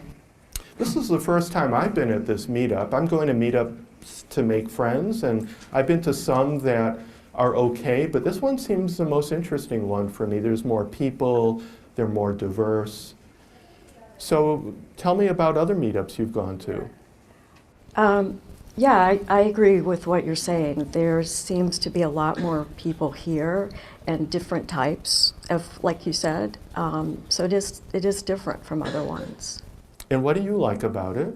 This is the first time I've been at this meetup. I'm going to meetups to make friends, and I've been to some that are okay, but this one seems the most interesting one for me. There's more people, they're more diverse. So tell me about other meetups you've gone to. Yeah, I agree with what you're saying. There seems to be a lot more people here and different types of, like you said. So it is different from other ones. And what do you like about it?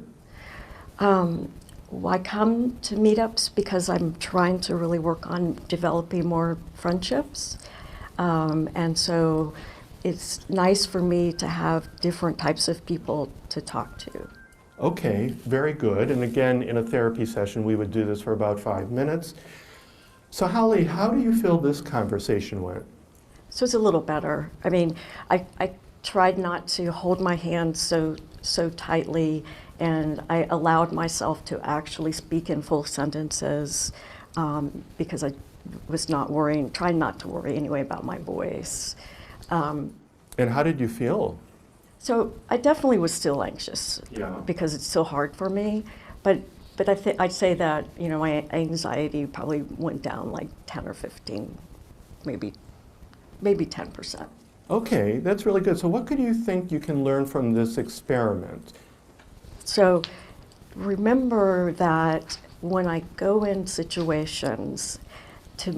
Well, I come to meetups because I'm trying to really work on developing more friendships. And so it's nice for me to have different types of people to talk to. Okay, very good. And again, in a therapy session, we would do this for about 5 minutes. So Holly, how do you feel this conversation went? So it's a little better. I mean, I tried not to hold my hand so tightly, and I allowed myself to actually speak in full sentences because I was not worrying, trying not to worry anyway about my voice. And how did you feel? So I definitely was still anxious because it's so hard for me, but I'd say that, you know, my anxiety probably went down like 10 or 15, maybe 10%. Okay, that's really good. So what could you think you can learn from this experiment? So remember that when I go in situations,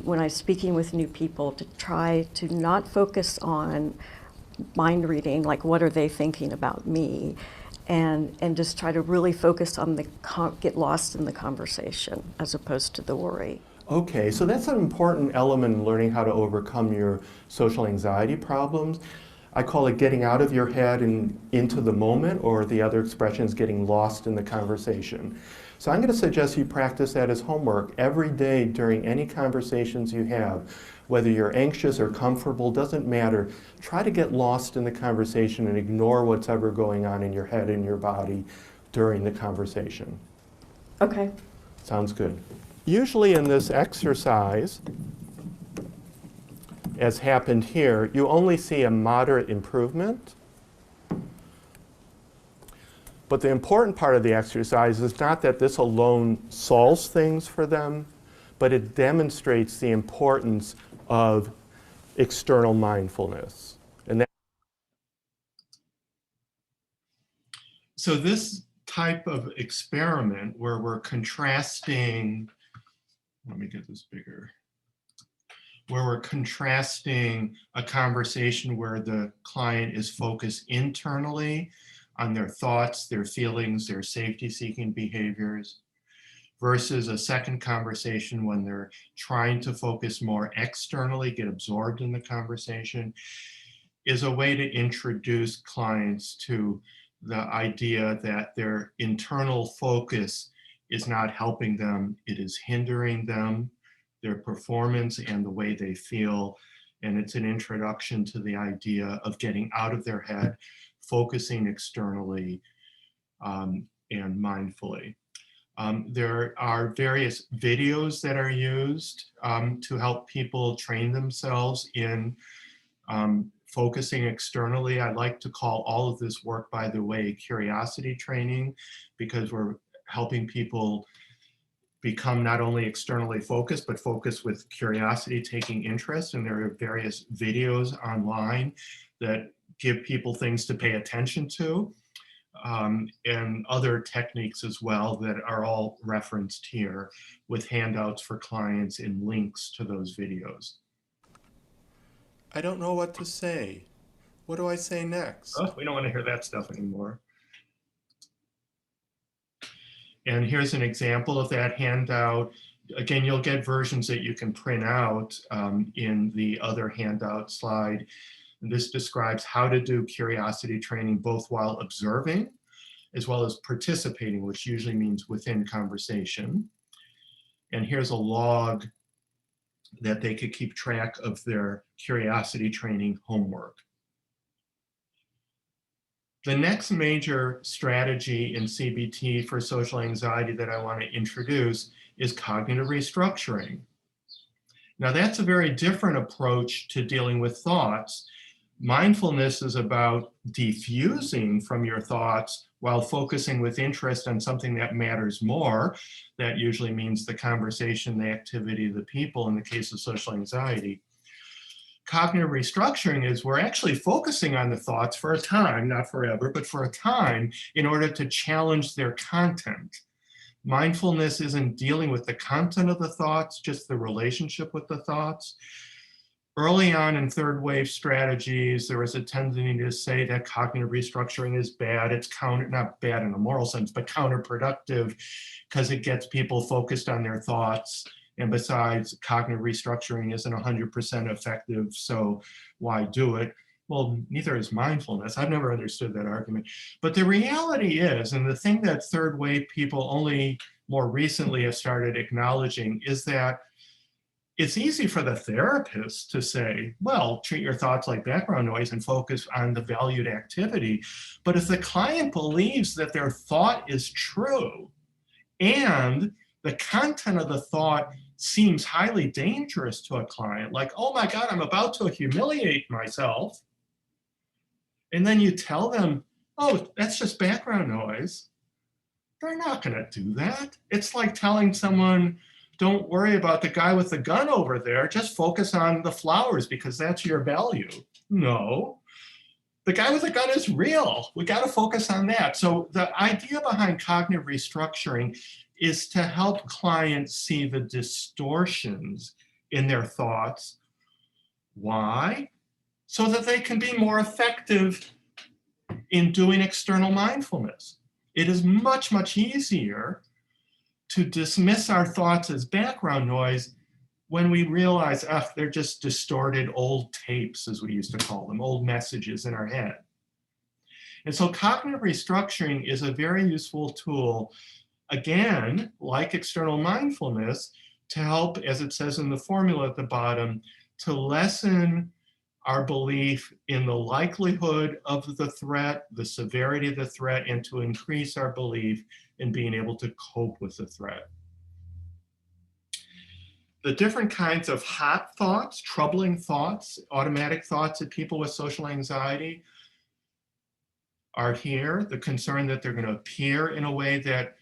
when I'm speaking with new people, to try to not focus on mind reading, like what are they thinking about me, and just try to really focus on get lost in the conversation as opposed to the worry. Okay, so that's an important element in learning how to overcome your social anxiety problems. I call it getting out of your head and into the moment, or the other expression is getting lost in the conversation. So I'm going to suggest you practice that as homework every day during any conversations you have. Whether you're anxious or comfortable, doesn't matter. Try to get lost in the conversation and ignore what's ever going on in your head and your body during the conversation. Okay. Sounds good. Usually in this exercise, as happened here, you only see a moderate improvement. But the important part of the exercise is not that this alone solves things for them, but it demonstrates the importance of external mindfulness. And that So this type of experiment where we're contrasting, let me get this bigger, where we're contrasting a conversation where the client is focused internally on their thoughts, their feelings, their safety-seeking behaviors, versus a second conversation when they're trying to focus more externally, get absorbed in the conversation, is a way to introduce clients to the idea that their internal focus is not helping them, it is hindering them, their performance and the way they feel. And it's an introduction to the idea of getting out of their head, focusing externally, and mindfully. There are various videos that are used to help people train themselves in focusing externally. I like to call all of this work, by the way, curiosity training, because we're helping people become not only externally focused, but focused with curiosity, taking interest. And there are various videos online that give people things to pay attention to, and other techniques as well that are all referenced here with handouts for clients and links to those videos. I don't know what to say. What do I say next? Oh, we don't want to hear that stuff anymore. And here's an example of that handout. Again, you'll get versions that you can print out in the other handout slide. And this describes how to do curiosity training both while observing as well as participating, which usually means within conversation. And here's a log that they could keep track of their curiosity training homework. The next major strategy in CBT for social anxiety that I want to introduce is cognitive restructuring. Now, that's a very different approach to dealing with thoughts. Mindfulness is about defusing from your thoughts while focusing with interest on something that matters more. That usually means the conversation, the activity, the people in the case of social anxiety. Cognitive restructuring is we're actually focusing on the thoughts for a time, not forever, but for a time in order to challenge their content. Mindfulness isn't dealing with the content of the thoughts, just the relationship with the thoughts. Early on in third wave strategies, there was a tendency to say that cognitive restructuring is bad. It's not bad in a moral sense, but counterproductive because it gets people focused on their thoughts. And besides, cognitive restructuring isn't 100% effective, so why do it? Well, neither is mindfulness. I've never understood that argument. But the reality is, and the thing that third wave people only more recently have started acknowledging, is that it's easy for the therapist to say, well, treat your thoughts like background noise and focus on the valued activity. But if the client believes that their thought is true and the content of the thought seems highly dangerous to a client, like, oh my God, I'm about to humiliate myself. And then you tell them, oh, that's just background noise. They're not going to do that. It's like telling someone, don't worry about the guy with the gun over there, just focus on the flowers because that's your value. No, the guy with the gun is real. We got to focus on that. So the idea behind cognitive restructuring is to help clients see the distortions in their thoughts. Why? So that they can be more effective in doing external mindfulness. It is much, much easier to dismiss our thoughts as background noise when we realize, they're just distorted old tapes, as we used to call them, old messages in our head. And so cognitive restructuring is a very useful tool, again, like external mindfulness, to help, as it says in the formula at the bottom, to lessen our belief in the likelihood of the threat, the severity of the threat, and to increase our belief in being able to cope with the threat. The different kinds of hot thoughts, troubling thoughts, automatic thoughts that people with social anxiety are here. The concern that they're going to appear in a way that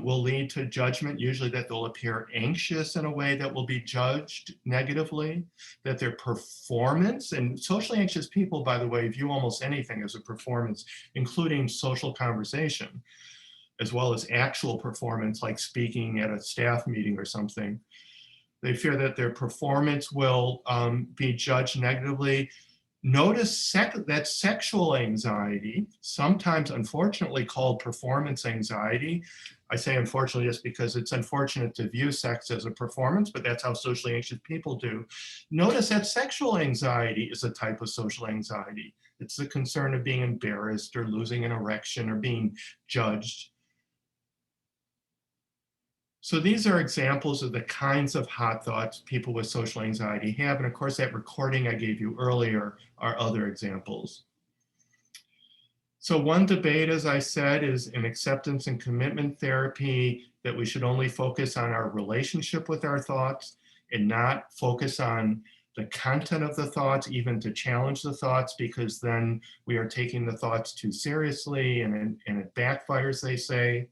will lead to judgment, usually that they'll appear anxious in a way that will be judged negatively, that their performance, and socially anxious people, by the way, view almost anything as a performance, including social conversation, as well as actual performance, like speaking at a staff meeting or something. They fear that their performance will be judged negatively. Notice that sexual anxiety, sometimes unfortunately called performance anxiety. I say unfortunately just because it's unfortunate to view sex as a performance, but that's how socially anxious people do. Notice that sexual anxiety is a type of social anxiety. It's the concern of being embarrassed or losing an erection or being judged. So these are examples of the kinds of hot thoughts people with social anxiety have. And of course, that recording I gave you earlier are other examples. So one debate, as I said, is in acceptance and commitment therapy, that we should only focus on our relationship with our thoughts and not focus on the content of the thoughts, even to challenge the thoughts, because then we are taking the thoughts too seriously and it backfires, they say.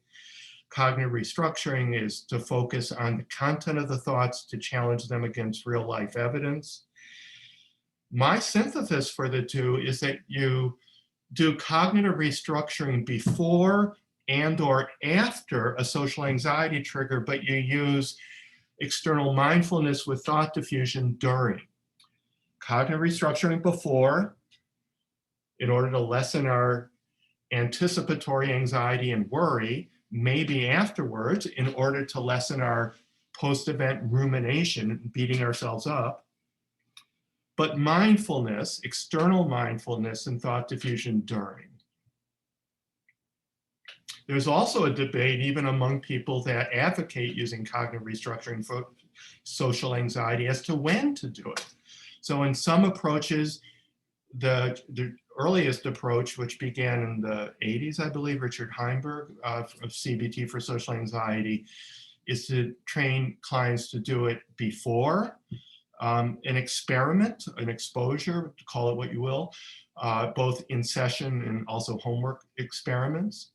Cognitive restructuring is to focus on the content of the thoughts to challenge them against real life evidence. My synthesis for the two is that you do cognitive restructuring before and or after a social anxiety trigger, but you use external mindfulness with thought diffusion during. Cognitive restructuring before, in order to lessen our anticipatory anxiety and worry, maybe afterwards, in order to lessen our post-event rumination, beating ourselves up. But mindfulness, external mindfulness and thought diffusion during. There's also a debate even among people that advocate using cognitive restructuring for social anxiety as to when to do it. So in some approaches, the earliest approach, which began in the 80s, I believe, Richard Heimberg of CBT for social anxiety, is to train clients to do it before an experiment, an exposure, call it what you will, both in session and also homework experiments,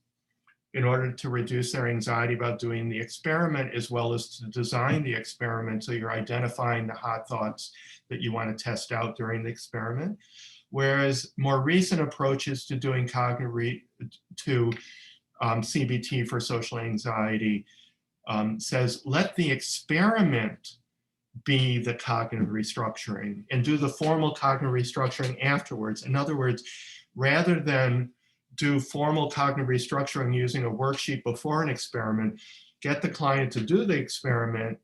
in order to reduce their anxiety about doing the experiment, as well as to design the experiment so you're identifying the hot thoughts that you want to test out during the experiment. Whereas more recent approaches to doing CBT for social anxiety says, let the experiment be the cognitive restructuring and do the formal cognitive restructuring afterwards. In other words, rather than do formal cognitive restructuring using a worksheet before an experiment, get the client to do the experiment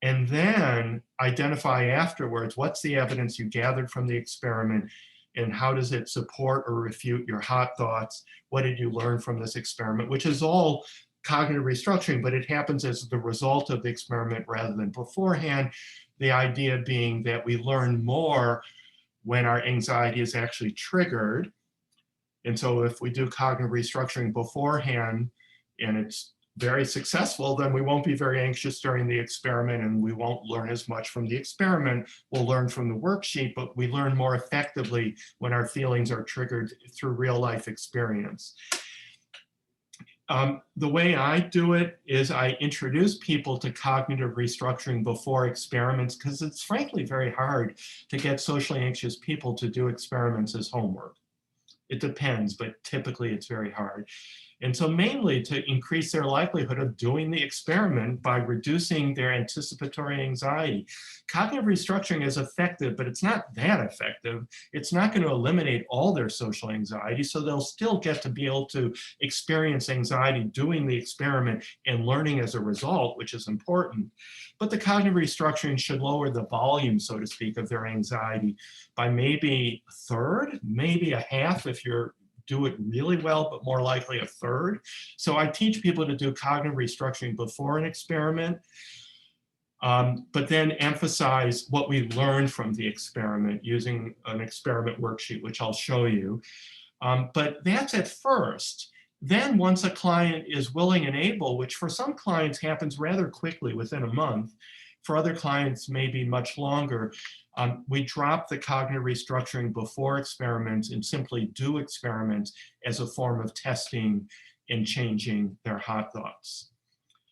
and then identify afterwards what's the evidence you gathered from the experiment and how does it support or refute your hot thoughts? What did you learn from this experiment? Which is all cognitive restructuring, but it happens as the result of the experiment rather than beforehand. The idea being that we learn more when our anxiety is actually triggered. And so if we do cognitive restructuring beforehand and it's very successful, then we won't be very anxious during the experiment and we won't learn as much from the experiment. We'll learn from the worksheet, but we learn more effectively when our feelings are triggered through real life experience. The way I do it is I introduce people to cognitive restructuring before experiments because it's frankly very hard to get socially anxious people to do experiments as homework. It depends, but typically it's very hard. And so mainly to increase their likelihood of doing the experiment by reducing their anticipatory anxiety. Cognitive restructuring is effective, but it's not that effective. It's not going to eliminate all their social anxiety, so they'll still get to be able to experience anxiety doing the experiment and learning as a result, which is important. But the cognitive restructuring should lower the volume, so to speak, of their anxiety by maybe a third, maybe a half if you're do it really well, but more likely a third. So I teach people to do cognitive restructuring before an experiment, but then emphasize what we learned from the experiment using an experiment worksheet, which I'll show you. But that's at first. Then once a client is willing and able, which for some clients happens rather quickly within a month, For other clients, maybe much longer. We drop the cognitive restructuring before experiments and simply do experiments as a form of testing and changing their hot thoughts.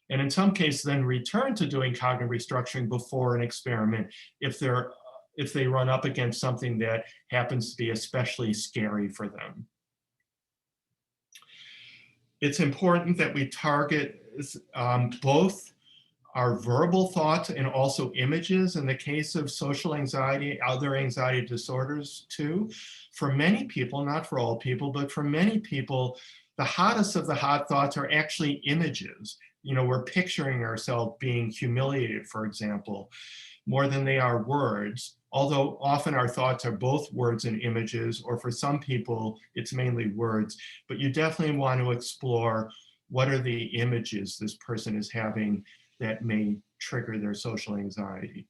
And in some cases, then return to doing cognitive restructuring before an experiment if they run up against something that happens to be especially scary for them. It's important that we target both our verbal thoughts and also images in the case of social anxiety, other anxiety disorders too. For many people, not for all people, but for many people, the hottest of the hot thoughts are actually images. You know, we're picturing ourselves being humiliated, for example, more than they are words, although often our thoughts are both words and images, or for some people, it's mainly words. But you definitely want to explore what are the images this person is having that may trigger their social anxiety.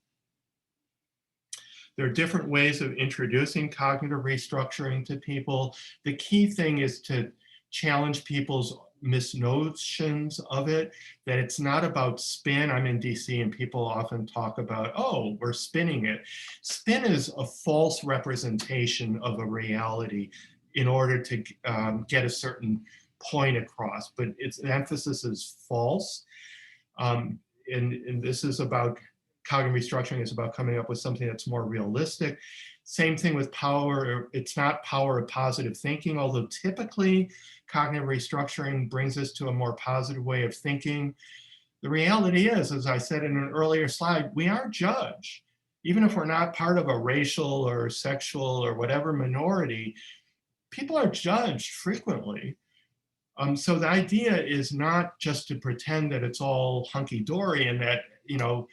There are different ways of introducing cognitive restructuring to people. The key thing is to challenge people's misnotions of it, that it's not about spin. I'm in DC and people often talk about, oh, we're spinning it. Spin is a false representation of a reality in order to get a certain point across, but its emphasis is false. And this is about cognitive restructuring, is about coming up with something that's more realistic. Same thing with power. It's not power of positive thinking, although typically cognitive restructuring brings us to a more positive way of thinking. The reality is, as I said in an earlier slide, we aren't judged. Even if we're not part of a racial or sexual or whatever minority, people are judged frequently. So the idea is not just to pretend that it's all hunky-dory and that, you know,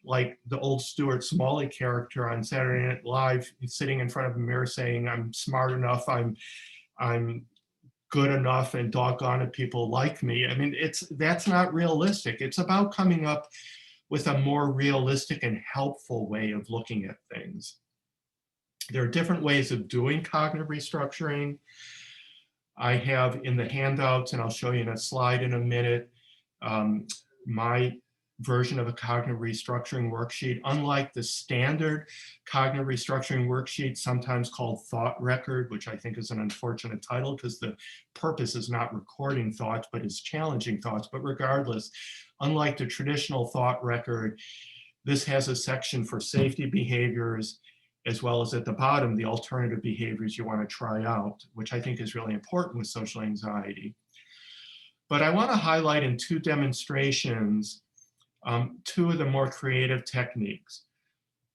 like the old Stuart Smalley character on Saturday Night Live, sitting in front of a mirror saying, I'm smart enough, I'm good enough, and doggone it, people like me. I mean, that's not realistic. It's about coming up with a more realistic and helpful way of looking at things. There are different ways of doing cognitive restructuring. I have in the handouts, and I'll show you in a slide in a minute, my version of a cognitive restructuring worksheet. Unlike the standard cognitive restructuring worksheet, sometimes called Thought Record, which I think is an unfortunate title because the purpose is not recording thoughts, but is challenging thoughts. But regardless, unlike the traditional Thought Record, this has a section for safety behaviors, as well as at the bottom, the alternative behaviors you want to try out, which I think is really important with social anxiety. But I want to highlight in two demonstrations, two of the more creative techniques.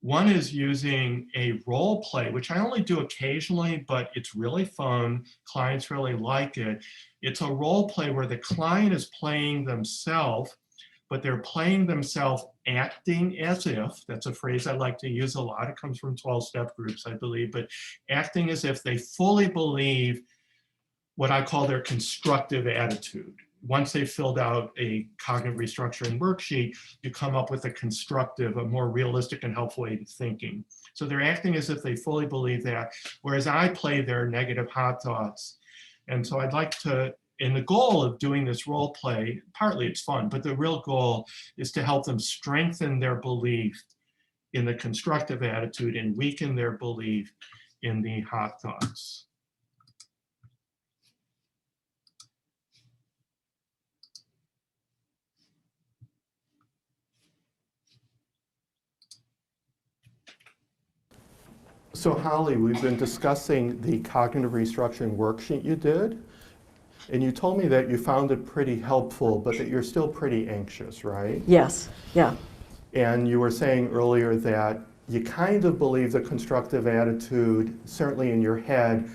One is using a role play, which I only do occasionally, but it's really fun. Clients really like it. It's a role play where the client is playing themselves, but they're playing themselves acting as if, that's a phrase I like to use a lot. It comes from 12-step groups, I believe, but acting as if they fully believe what I call their constructive attitude. Once they've filled out a cognitive restructuring worksheet, you come up with a constructive, a more realistic and helpful way of thinking. So they're acting as if they fully believe that, whereas I play their negative hot thoughts. And so I'd like to, and the goal of doing this role play, partly it's fun, but the real goal is to help them strengthen their belief in the constructive attitude and weaken their belief in the hot thoughts. So Holly, we've been discussing the cognitive restructuring worksheet you did, and you told me that you found it pretty helpful, but that you're still pretty anxious, right? Yes, yeah. And you were saying earlier that you kind of believe the constructive attitude, certainly in your head,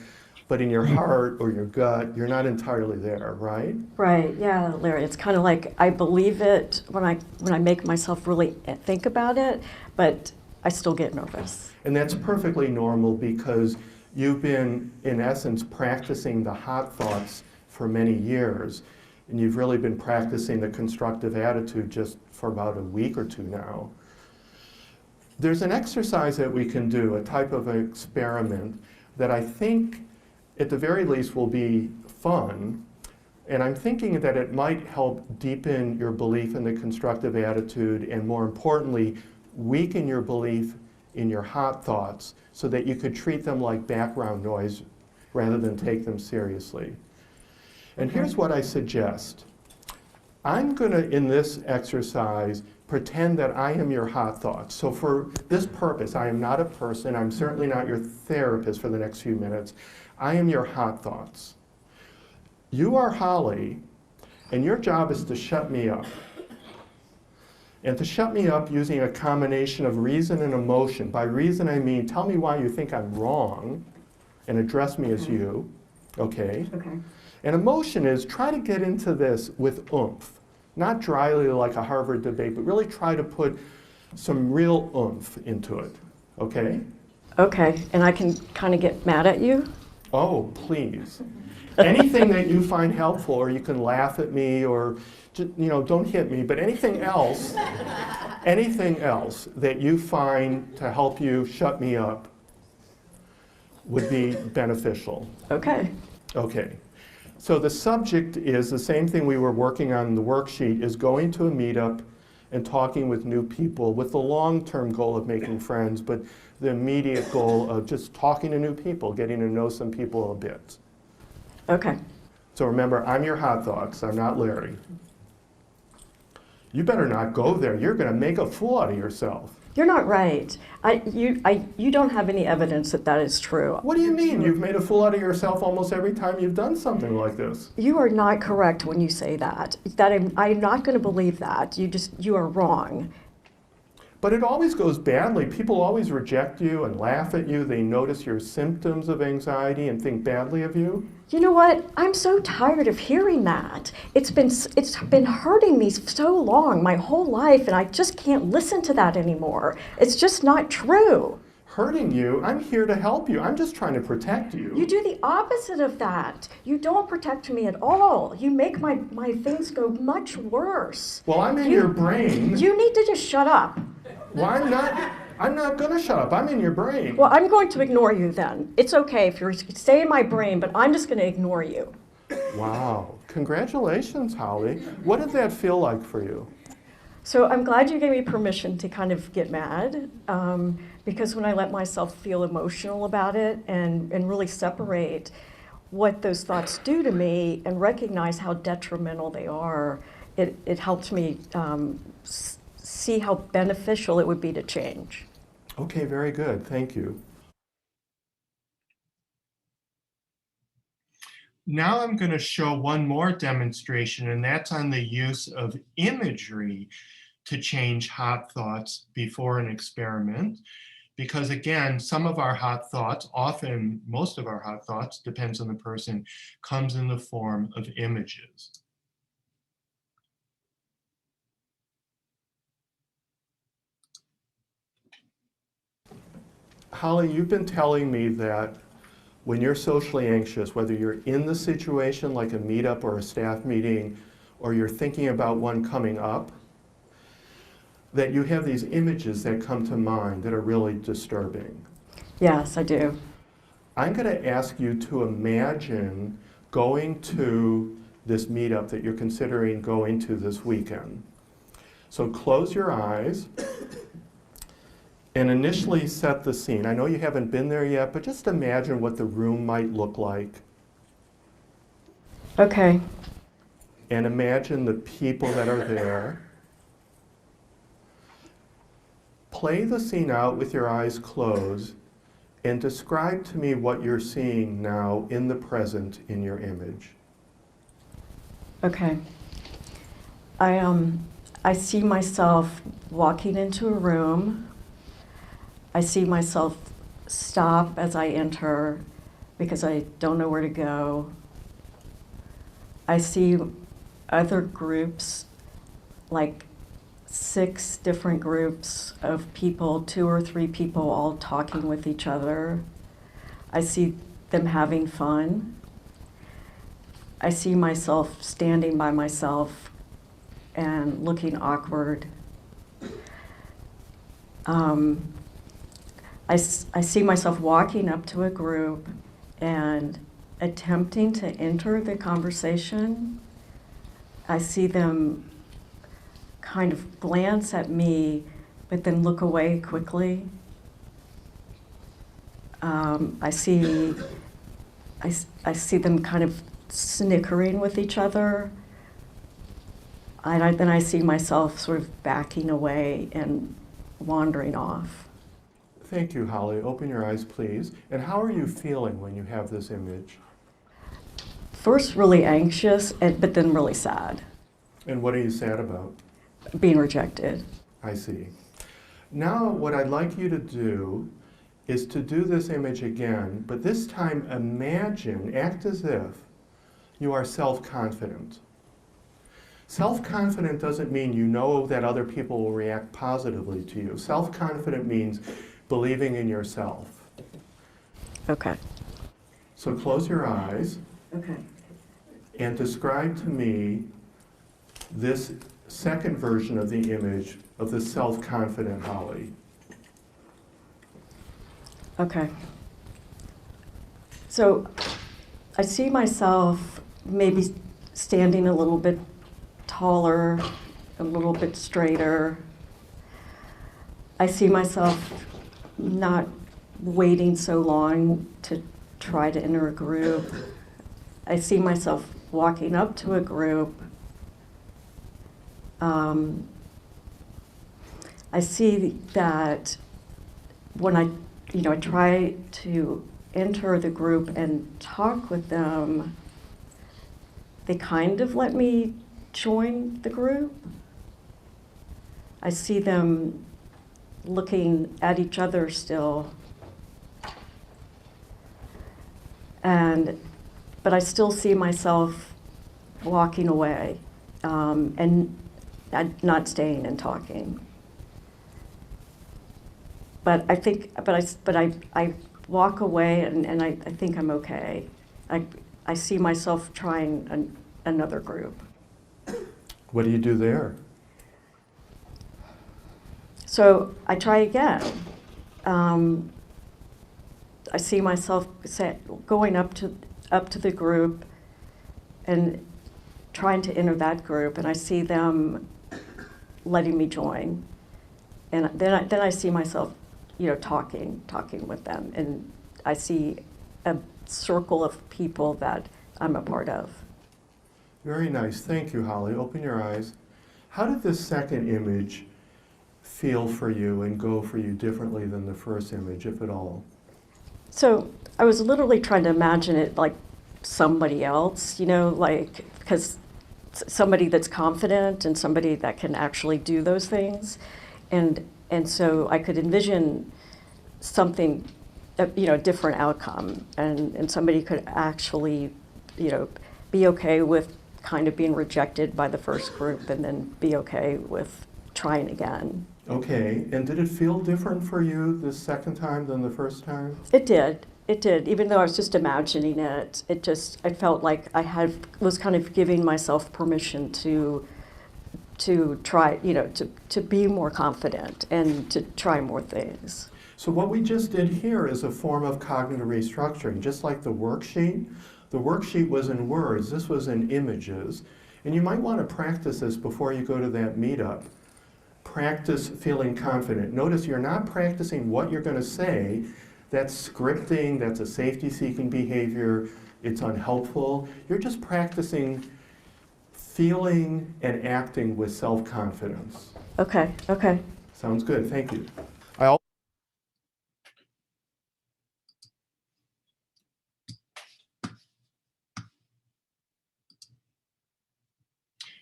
but in your heart or your gut, you're not entirely there, right? Right, yeah, Larry. It's kind of like I believe it when I make myself really think about it, but I still get nervous. And that's perfectly normal because you've been, in essence, practicing the hot thoughts for many years, and you've really been practicing the constructive attitude just for about a week or two now. There's an exercise that we can do, a type of experiment that I think, at the very least, will be fun, And I'm thinking that it might help deepen your belief in the constructive attitude and, more importantly, weaken your belief in your hot thoughts so that you could treat them like background noise rather than take them seriously. And here's what I suggest. I'm going to, in this exercise, pretend that I am your hot thoughts. So for this purpose, I am not a person. I'm certainly not your therapist for the next few minutes. I am your hot thoughts. You are Holly, and your job is to shut me up. And to shut me up using a combination of reason and emotion. By reason, I mean, tell me why you think I'm wrong, and address me as you, okay? Okay. And emotion is try to get into this with oomph. Not dryly like a Harvard debate, but really try to put some real oomph into it, okay? Okay, and I can kind of get mad at you? Oh, please. Anything that you find helpful, or you can laugh at me, or don't hit me, but anything else that you find to help you shut me up would be beneficial. Okay. Okay. So the subject is the same thing we were working on in the worksheet, is going to a meetup and talking with new people with the long-term goal of making friends, but the immediate goal of just talking to new people, getting to know some people a bit. Okay. So remember, I'm your hot thoughts, I'm not Larry. You better not go there. You're going to make a fool out of yourself. You're not right. You don't have any evidence that that is true. What do you mean? You've made a fool out of yourself almost every time you've done something like this. You are not correct when you say that. I'm not going to believe that. You are wrong. But it always goes badly. People always reject you and laugh at you. They notice your symptoms of anxiety and think badly of you. You know what? I'm so tired of hearing that. It's been hurting me so long, my whole life, and I just can't listen to that anymore. It's just not true. Hurting you? I'm here to help you. I'm just trying to protect you. You do the opposite of that. You don't protect me at all. You make my things go much worse. Well, I'm in your brain. You need to just shut up. Well, I'm not going to shut up. I'm in your brain. Well, I'm going to ignore you then. It's okay if you stay in my brain, but I'm just going to ignore you. Wow. Congratulations, Holly. What did that feel like for you? So I'm glad you gave me permission to kind of get mad, because when I let myself feel emotional about it and really separate what those thoughts do to me and recognize how detrimental they are, it helped me see how beneficial it would be to change. Okay, very good. Thank you. Now I'm going to show one more demonstration, and that's on the use of imagery to change hot thoughts before an experiment. Because again, some of our hot thoughts, often most of our hot thoughts, depends on the person, comes in the form of images. Holly, you've been telling me that when you're socially anxious, whether you're in the situation like a meetup or a staff meeting, or you're thinking about one coming up, that you have these images that come to mind that are really disturbing. Yes, I do. I'm going to ask you to imagine going to this meetup that you're considering going to this weekend. So close your eyes and initially set the scene. I know you haven't been there yet, but just imagine what the room might look like. Okay. And imagine the people that are there. Play the scene out with your eyes closed and describe to me what you're seeing now in the present in your image. Okay. I see myself walking into a room. I see myself stop as I enter because I don't know where to go. I see other groups, like 6 different groups of people, 2 or 3 people all talking with each other. I see them having fun. I see myself standing by myself and looking awkward. I see myself walking up to a group and attempting to enter the conversation. I see them kind of glance at me, but then look away quickly. I see them kind of snickering with each other. And then I see myself sort of backing away and wandering off. Thank you, Holly. Open your eyes, please. And how are you feeling when you have this image? First, really anxious, but then really sad, And what are you sad about? being rejected. I see. Now, what I'd like you to do is to do this image again, but this time imagine, act as if you are self-confident. Self-confident doesn't mean you know that other people will react positively to you. Self-confident means believing in yourself. Okay. So close your eyes Okay. and describe to me this second version of the image of the self-confident Holly. Okay. So I see myself maybe standing a little bit taller, a little bit straighter. I see myself not waiting so long to try to enter a group. I see myself walking up to a group. I see that when I try to enter the group and talk with them, they kind of let me join the group. I see them looking at each other still. But I still see myself walking away and not staying and talking. But I walk away and I think I'm okay. I see myself trying another group. What do you do there? So I try again. I see myself going up to the group and trying to enter that group, and I see them letting me join. And then I see myself, talking with them, and I see a circle of people that I'm a part of. Very nice. Thank you, Holly. Open your eyes. How did this second image feel for you and go for you differently than the first image, if at all? So I was literally trying to imagine it like somebody else, because somebody that's confident and somebody that can actually do those things. And so I could envision something, a different outcome, and somebody could actually, be okay with kind of being rejected by the first group and then be okay with trying again. Okay, and did it feel different for you the second time than the first time? It did. Even though I was just imagining it, I felt like I was kind of giving myself permission to try, to be more confident and to try more things. So what we just did here is a form of cognitive restructuring, just like the worksheet. The worksheet was in words, this was in images. And you might want to practice this before you go to that meetup. Practice feeling confident. Notice you're not practicing what you're going to say. That's scripting, that's a safety-seeking behavior, it's unhelpful. You're just practicing feeling and acting with self-confidence. Okay. Sounds good, thank you.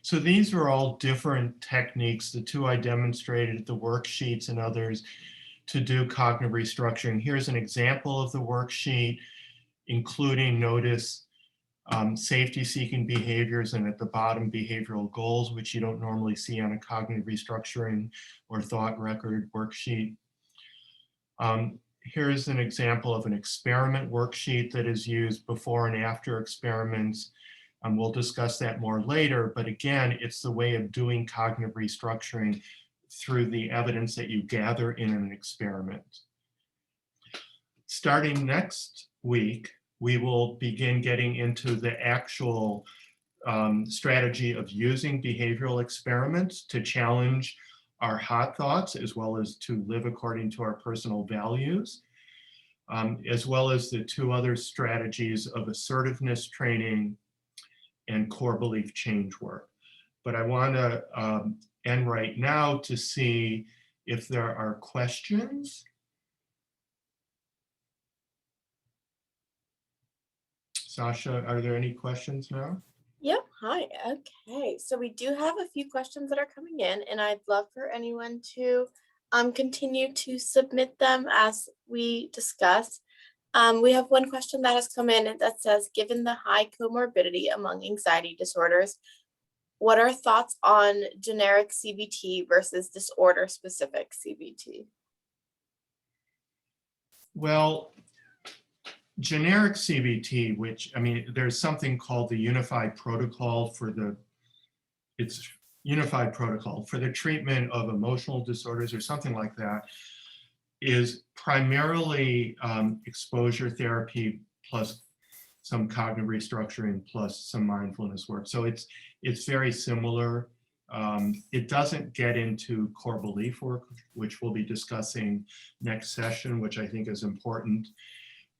So these are all different techniques, the two I demonstrated, the worksheets and others, to do cognitive restructuring. Here's an example of the worksheet, including, notice, safety-seeking behaviors, and at the bottom, behavioral goals, which you don't normally see on a cognitive restructuring or thought record worksheet. Here's an example of an experiment worksheet that is used before and after experiments. We'll discuss that more later, but again, it's the way of doing cognitive restructuring through the evidence that you gather in an experiment. Starting next week, we will begin getting into the actual strategy of using behavioral experiments to challenge our hot thoughts, as well as to live according to our personal values, as well as the two other strategies of assertiveness training and core belief change work. But I want to end right now to see if there are questions. Sasha, are there any questions now? Yep. Hi. Okay. So we do have a few questions that are coming in, and I'd love for anyone to continue to submit them as we discuss. We have one question that has come in that says, given the high comorbidity among anxiety disorders, what are thoughts on generic CBT versus disorder-specific CBT? Well, generic CBT, which, I mean, there's something called the Unified Protocol for the, it's Unified Protocol for the treatment of emotional disorders or something like that, is primarily exposure therapy plus some cognitive restructuring plus some mindfulness work. So it's very similar. It doesn't get into core belief work, which we'll be discussing next session, which I think is important,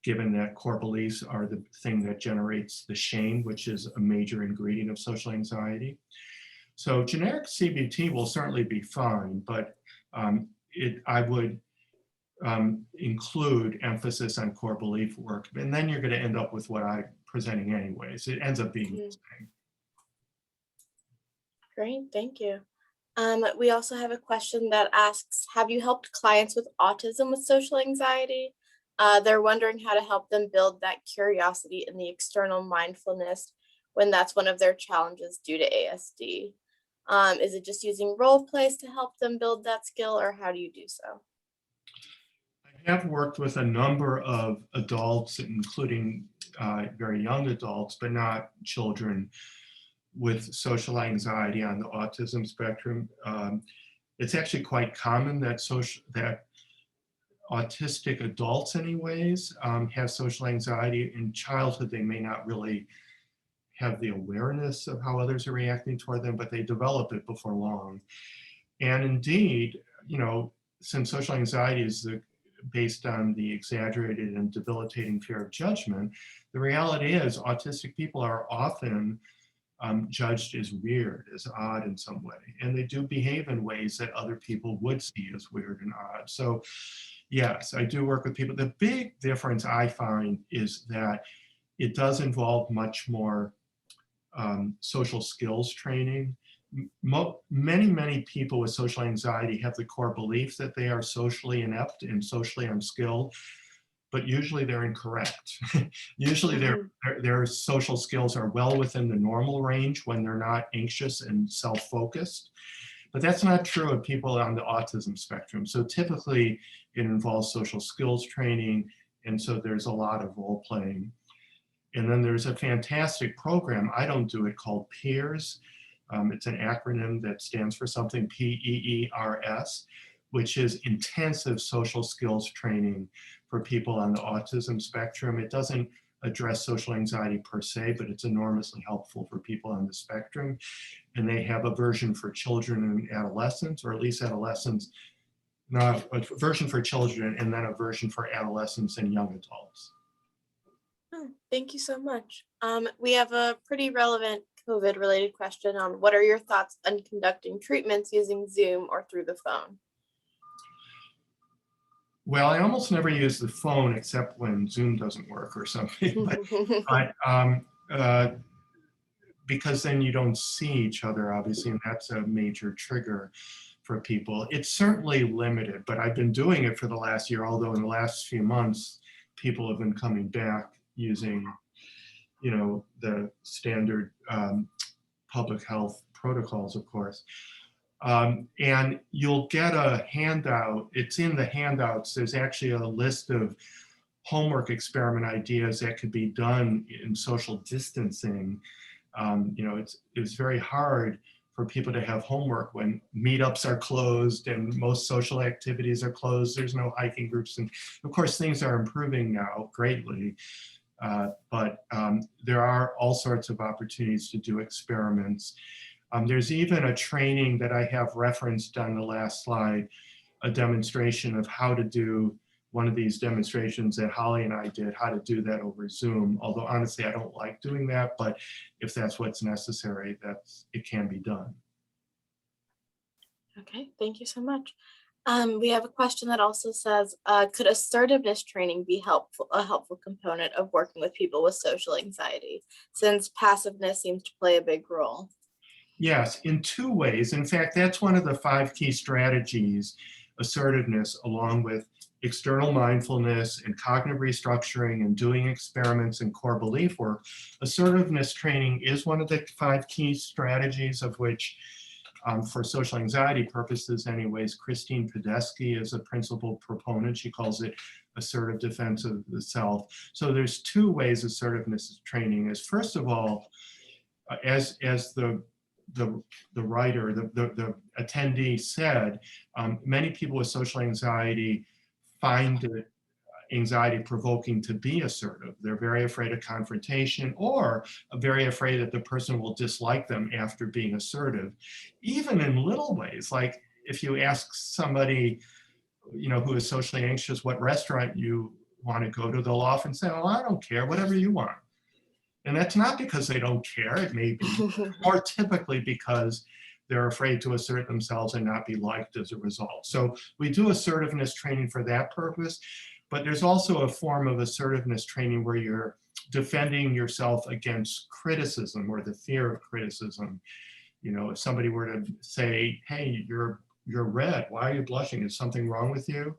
given that core beliefs are the thing that generates the shame, which is a major ingredient of social anxiety. So generic CBT will certainly be fine, but I would include emphasis on core belief work, and then you're going to end up with what I'm presenting anyways. It ends up being the same. Great, thank you. We also have a question that asks, have you helped clients with autism with social anxiety? They're wondering how to help them build that curiosity in the external mindfulness when that's one of their challenges due to ASD. Is it just using role plays to help them build that skill, or how do you do so? I have worked with a number of adults, including very young adults, but not children, with social anxiety on the autism spectrum. It's actually quite common that autistic adults anyways have social anxiety. In childhood, they may not really have the awareness of how others are reacting toward them, but they develop it before long. And indeed, you know, since social anxiety is based on the exaggerated and debilitating fear of judgment, the reality is autistic people are often judged as weird, as odd in some way. And they do behave in ways that other people would see as weird and odd. So yes, I do work with people. The big difference I find is that it does involve much more social skills training. Many people with social anxiety have the core belief that they are socially inept and socially unskilled, but usually they're incorrect. Usually their social skills are well within the normal range when they're not anxious and self-focused. But that's not true of people on the autism spectrum. So typically it involves social skills training, and so there's a lot of role playing. And then there's a fantastic program, I don't do it, called PEERS. It's an acronym that stands for something, PEERS, which is intensive social skills training for people on the autism spectrum. It doesn't address social anxiety per se, but it's enormously helpful for people on the spectrum. And they have a version for children and adolescents, or at least adolescents, no, a version for children and then a version for adolescents and young adults. Oh, thank you so much. We have a pretty relevant COVID-related question on what are your thoughts on conducting treatments using Zoom or through the phone? Well, I almost never use the phone except when Zoom doesn't work or something, but because then you don't see each other, obviously, and that's a major trigger for people. It's certainly limited, but I've been doing it for the last year, although in the last few months, people have been coming back using, you know, the standard public health protocols, of course. And you'll get a handout. It's in the handouts. There's actually a list of homework experiment ideas that could be done in social distancing. You know, it's very hard for people to have homework when meetups are closed and most social activities are closed. There's no hiking groups. And of course, things are improving now greatly. But there are all sorts of opportunities to do experiments. There's even a training that I have referenced on the last slide, a demonstration of how to do one of these demonstrations that Holly and I did, how to do that over Zoom. Although honestly, I don't like doing that, but if that's what's necessary, it can be done. Okay, thank you so much. We have a question that also says, could assertiveness training be a helpful component of working with people with social anxiety, since passiveness seems to play a big role? Yes, in two ways. In fact, that's one of the 5 key strategies, assertiveness, along with external mindfulness and cognitive restructuring and doing experiments and core belief work. Assertiveness training is one of the 5 key strategies, of which for social anxiety purposes anyways, Christine Podesky is a principal proponent. She calls it assertive defense of the self. So there's 2 ways assertiveness training is. First of all, as the writer, the attendee said, many people with social anxiety find it anxiety provoking to be assertive. They're very afraid of confrontation, or very afraid that the person will dislike them after being assertive. Even in little ways, like if you ask somebody, who is socially anxious what restaurant you want to go to, they'll often say, oh, I don't care, whatever you want. And that's not because they don't care. It may be more typically because they're afraid to assert themselves and not be liked as a result. So we do assertiveness training for that purpose. But there's also a form of assertiveness training where you're defending yourself against criticism or the fear of criticism. If somebody were to say, hey, you're red, why are you blushing? Is something wrong with you?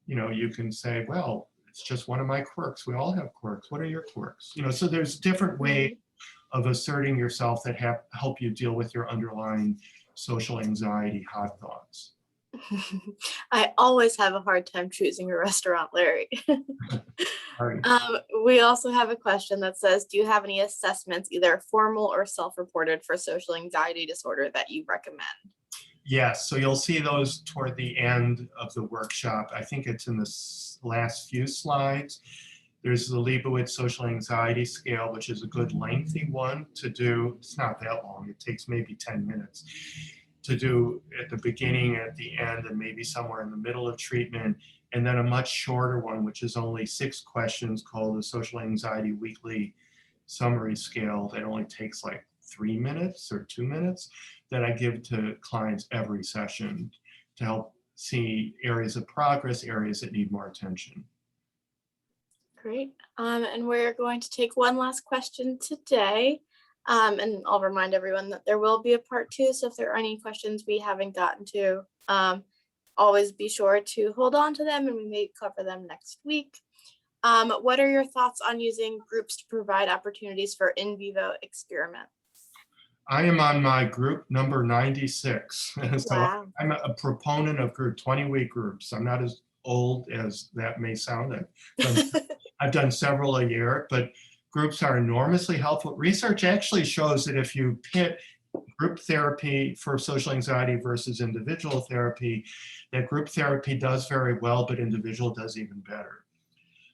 You can say, well, it's just one of my quirks. We all have quirks. What are your quirks? So there's different ways of asserting yourself that help you deal with your underlying social anxiety hot thoughts. I always have a hard time choosing a restaurant, Larry. Right. We also have a question that says, do you have any assessments, either formal or self-reported, for social anxiety disorder that you recommend? Yes, so you'll see those toward the end of the workshop. I think it's in the last few slides. There's the Leibowitz Social Anxiety Scale, which is a good lengthy one to do. It's not that long. It takes maybe 10 minutes to do at the beginning, at the end, and maybe somewhere in the middle of treatment. And then a much shorter one, which is only 6 questions, called the Social Anxiety Weekly Summary Scale, that only takes like 3 minutes or 2 minutes, that I give to clients every session to help see areas of progress, areas that need more attention. Great. And we're going to take one last question today. And I'll remind everyone that there will be a part 2. So if there are any questions we haven't gotten to, always be sure to hold on to them and we may cover them next week. What are your thoughts on using groups to provide opportunities for in vivo experiments? I am on my group number 96. So Wow. I'm a proponent of 20-week groups. I'm not as old as that may sound. I've done several a year, but groups are enormously helpful. Research actually shows that if you pit group therapy for social anxiety versus individual therapy, that group therapy does very well, but individual does even better.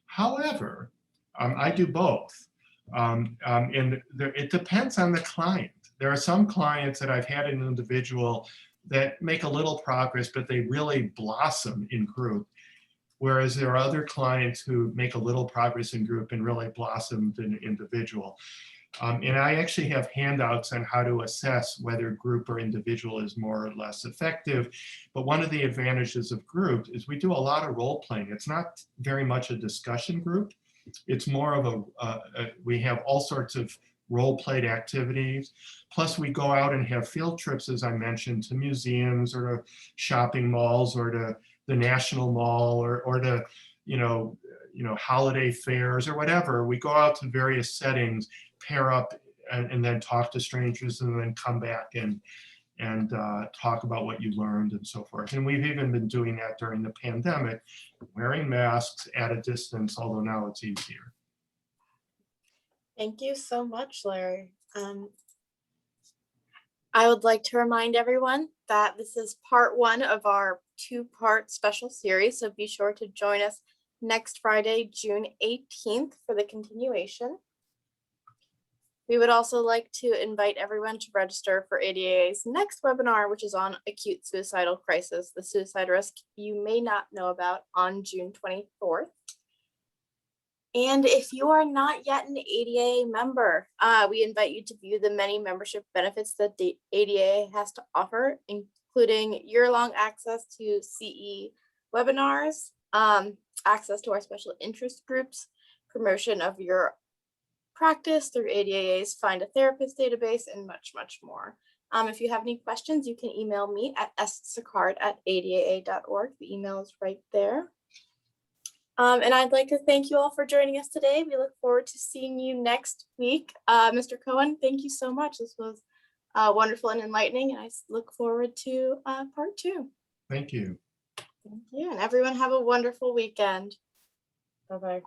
However, I do both. And it depends on the client. There are some clients that I've had in individual that make a little progress, but they really blossom in group. Whereas there are other clients who make a little progress in group and really blossomed in individual. And I actually have handouts on how to assess whether group or individual is more or less effective. But one of the advantages of group is we do a lot of role playing. It's not very much a discussion group. It's more of we have all sorts of role-played activities. Plus we go out and have field trips, as I mentioned, to museums or to shopping malls or to the National Mall or to, holiday fairs or whatever. We go out to various settings, pair up and then talk to strangers and then come back and talk about what you learned and so forth. And we've even been doing that during the pandemic, wearing masks at a distance, although now it's easier. Thank you so much, Larry. I would like to remind everyone that this is part 1 of our 2-part special series, so be sure to join us next Friday, June 18th for the continuation. We would also like to invite everyone to register for ADAA's next webinar, which is on acute suicidal crisis, the suicide risk you may not know about, on June 24th. And if you are not yet an ADAA member, we invite you to view the many membership benefits that the ADAA has to offer, including year-long access to CE webinars, access to our special interest groups, promotion of your practice through ADAA's Find a Therapist database, and much, much more. If you have any questions, you can email me at sicard@adaa.org. The email is right there. And I'd like to thank you all for joining us today. We look forward to seeing you next week. Mr. Cohen, thank you so much. This was wonderful and enlightening, and I look forward to part 2. Thank you. Thank you, and everyone have a wonderful weekend. Bye-bye.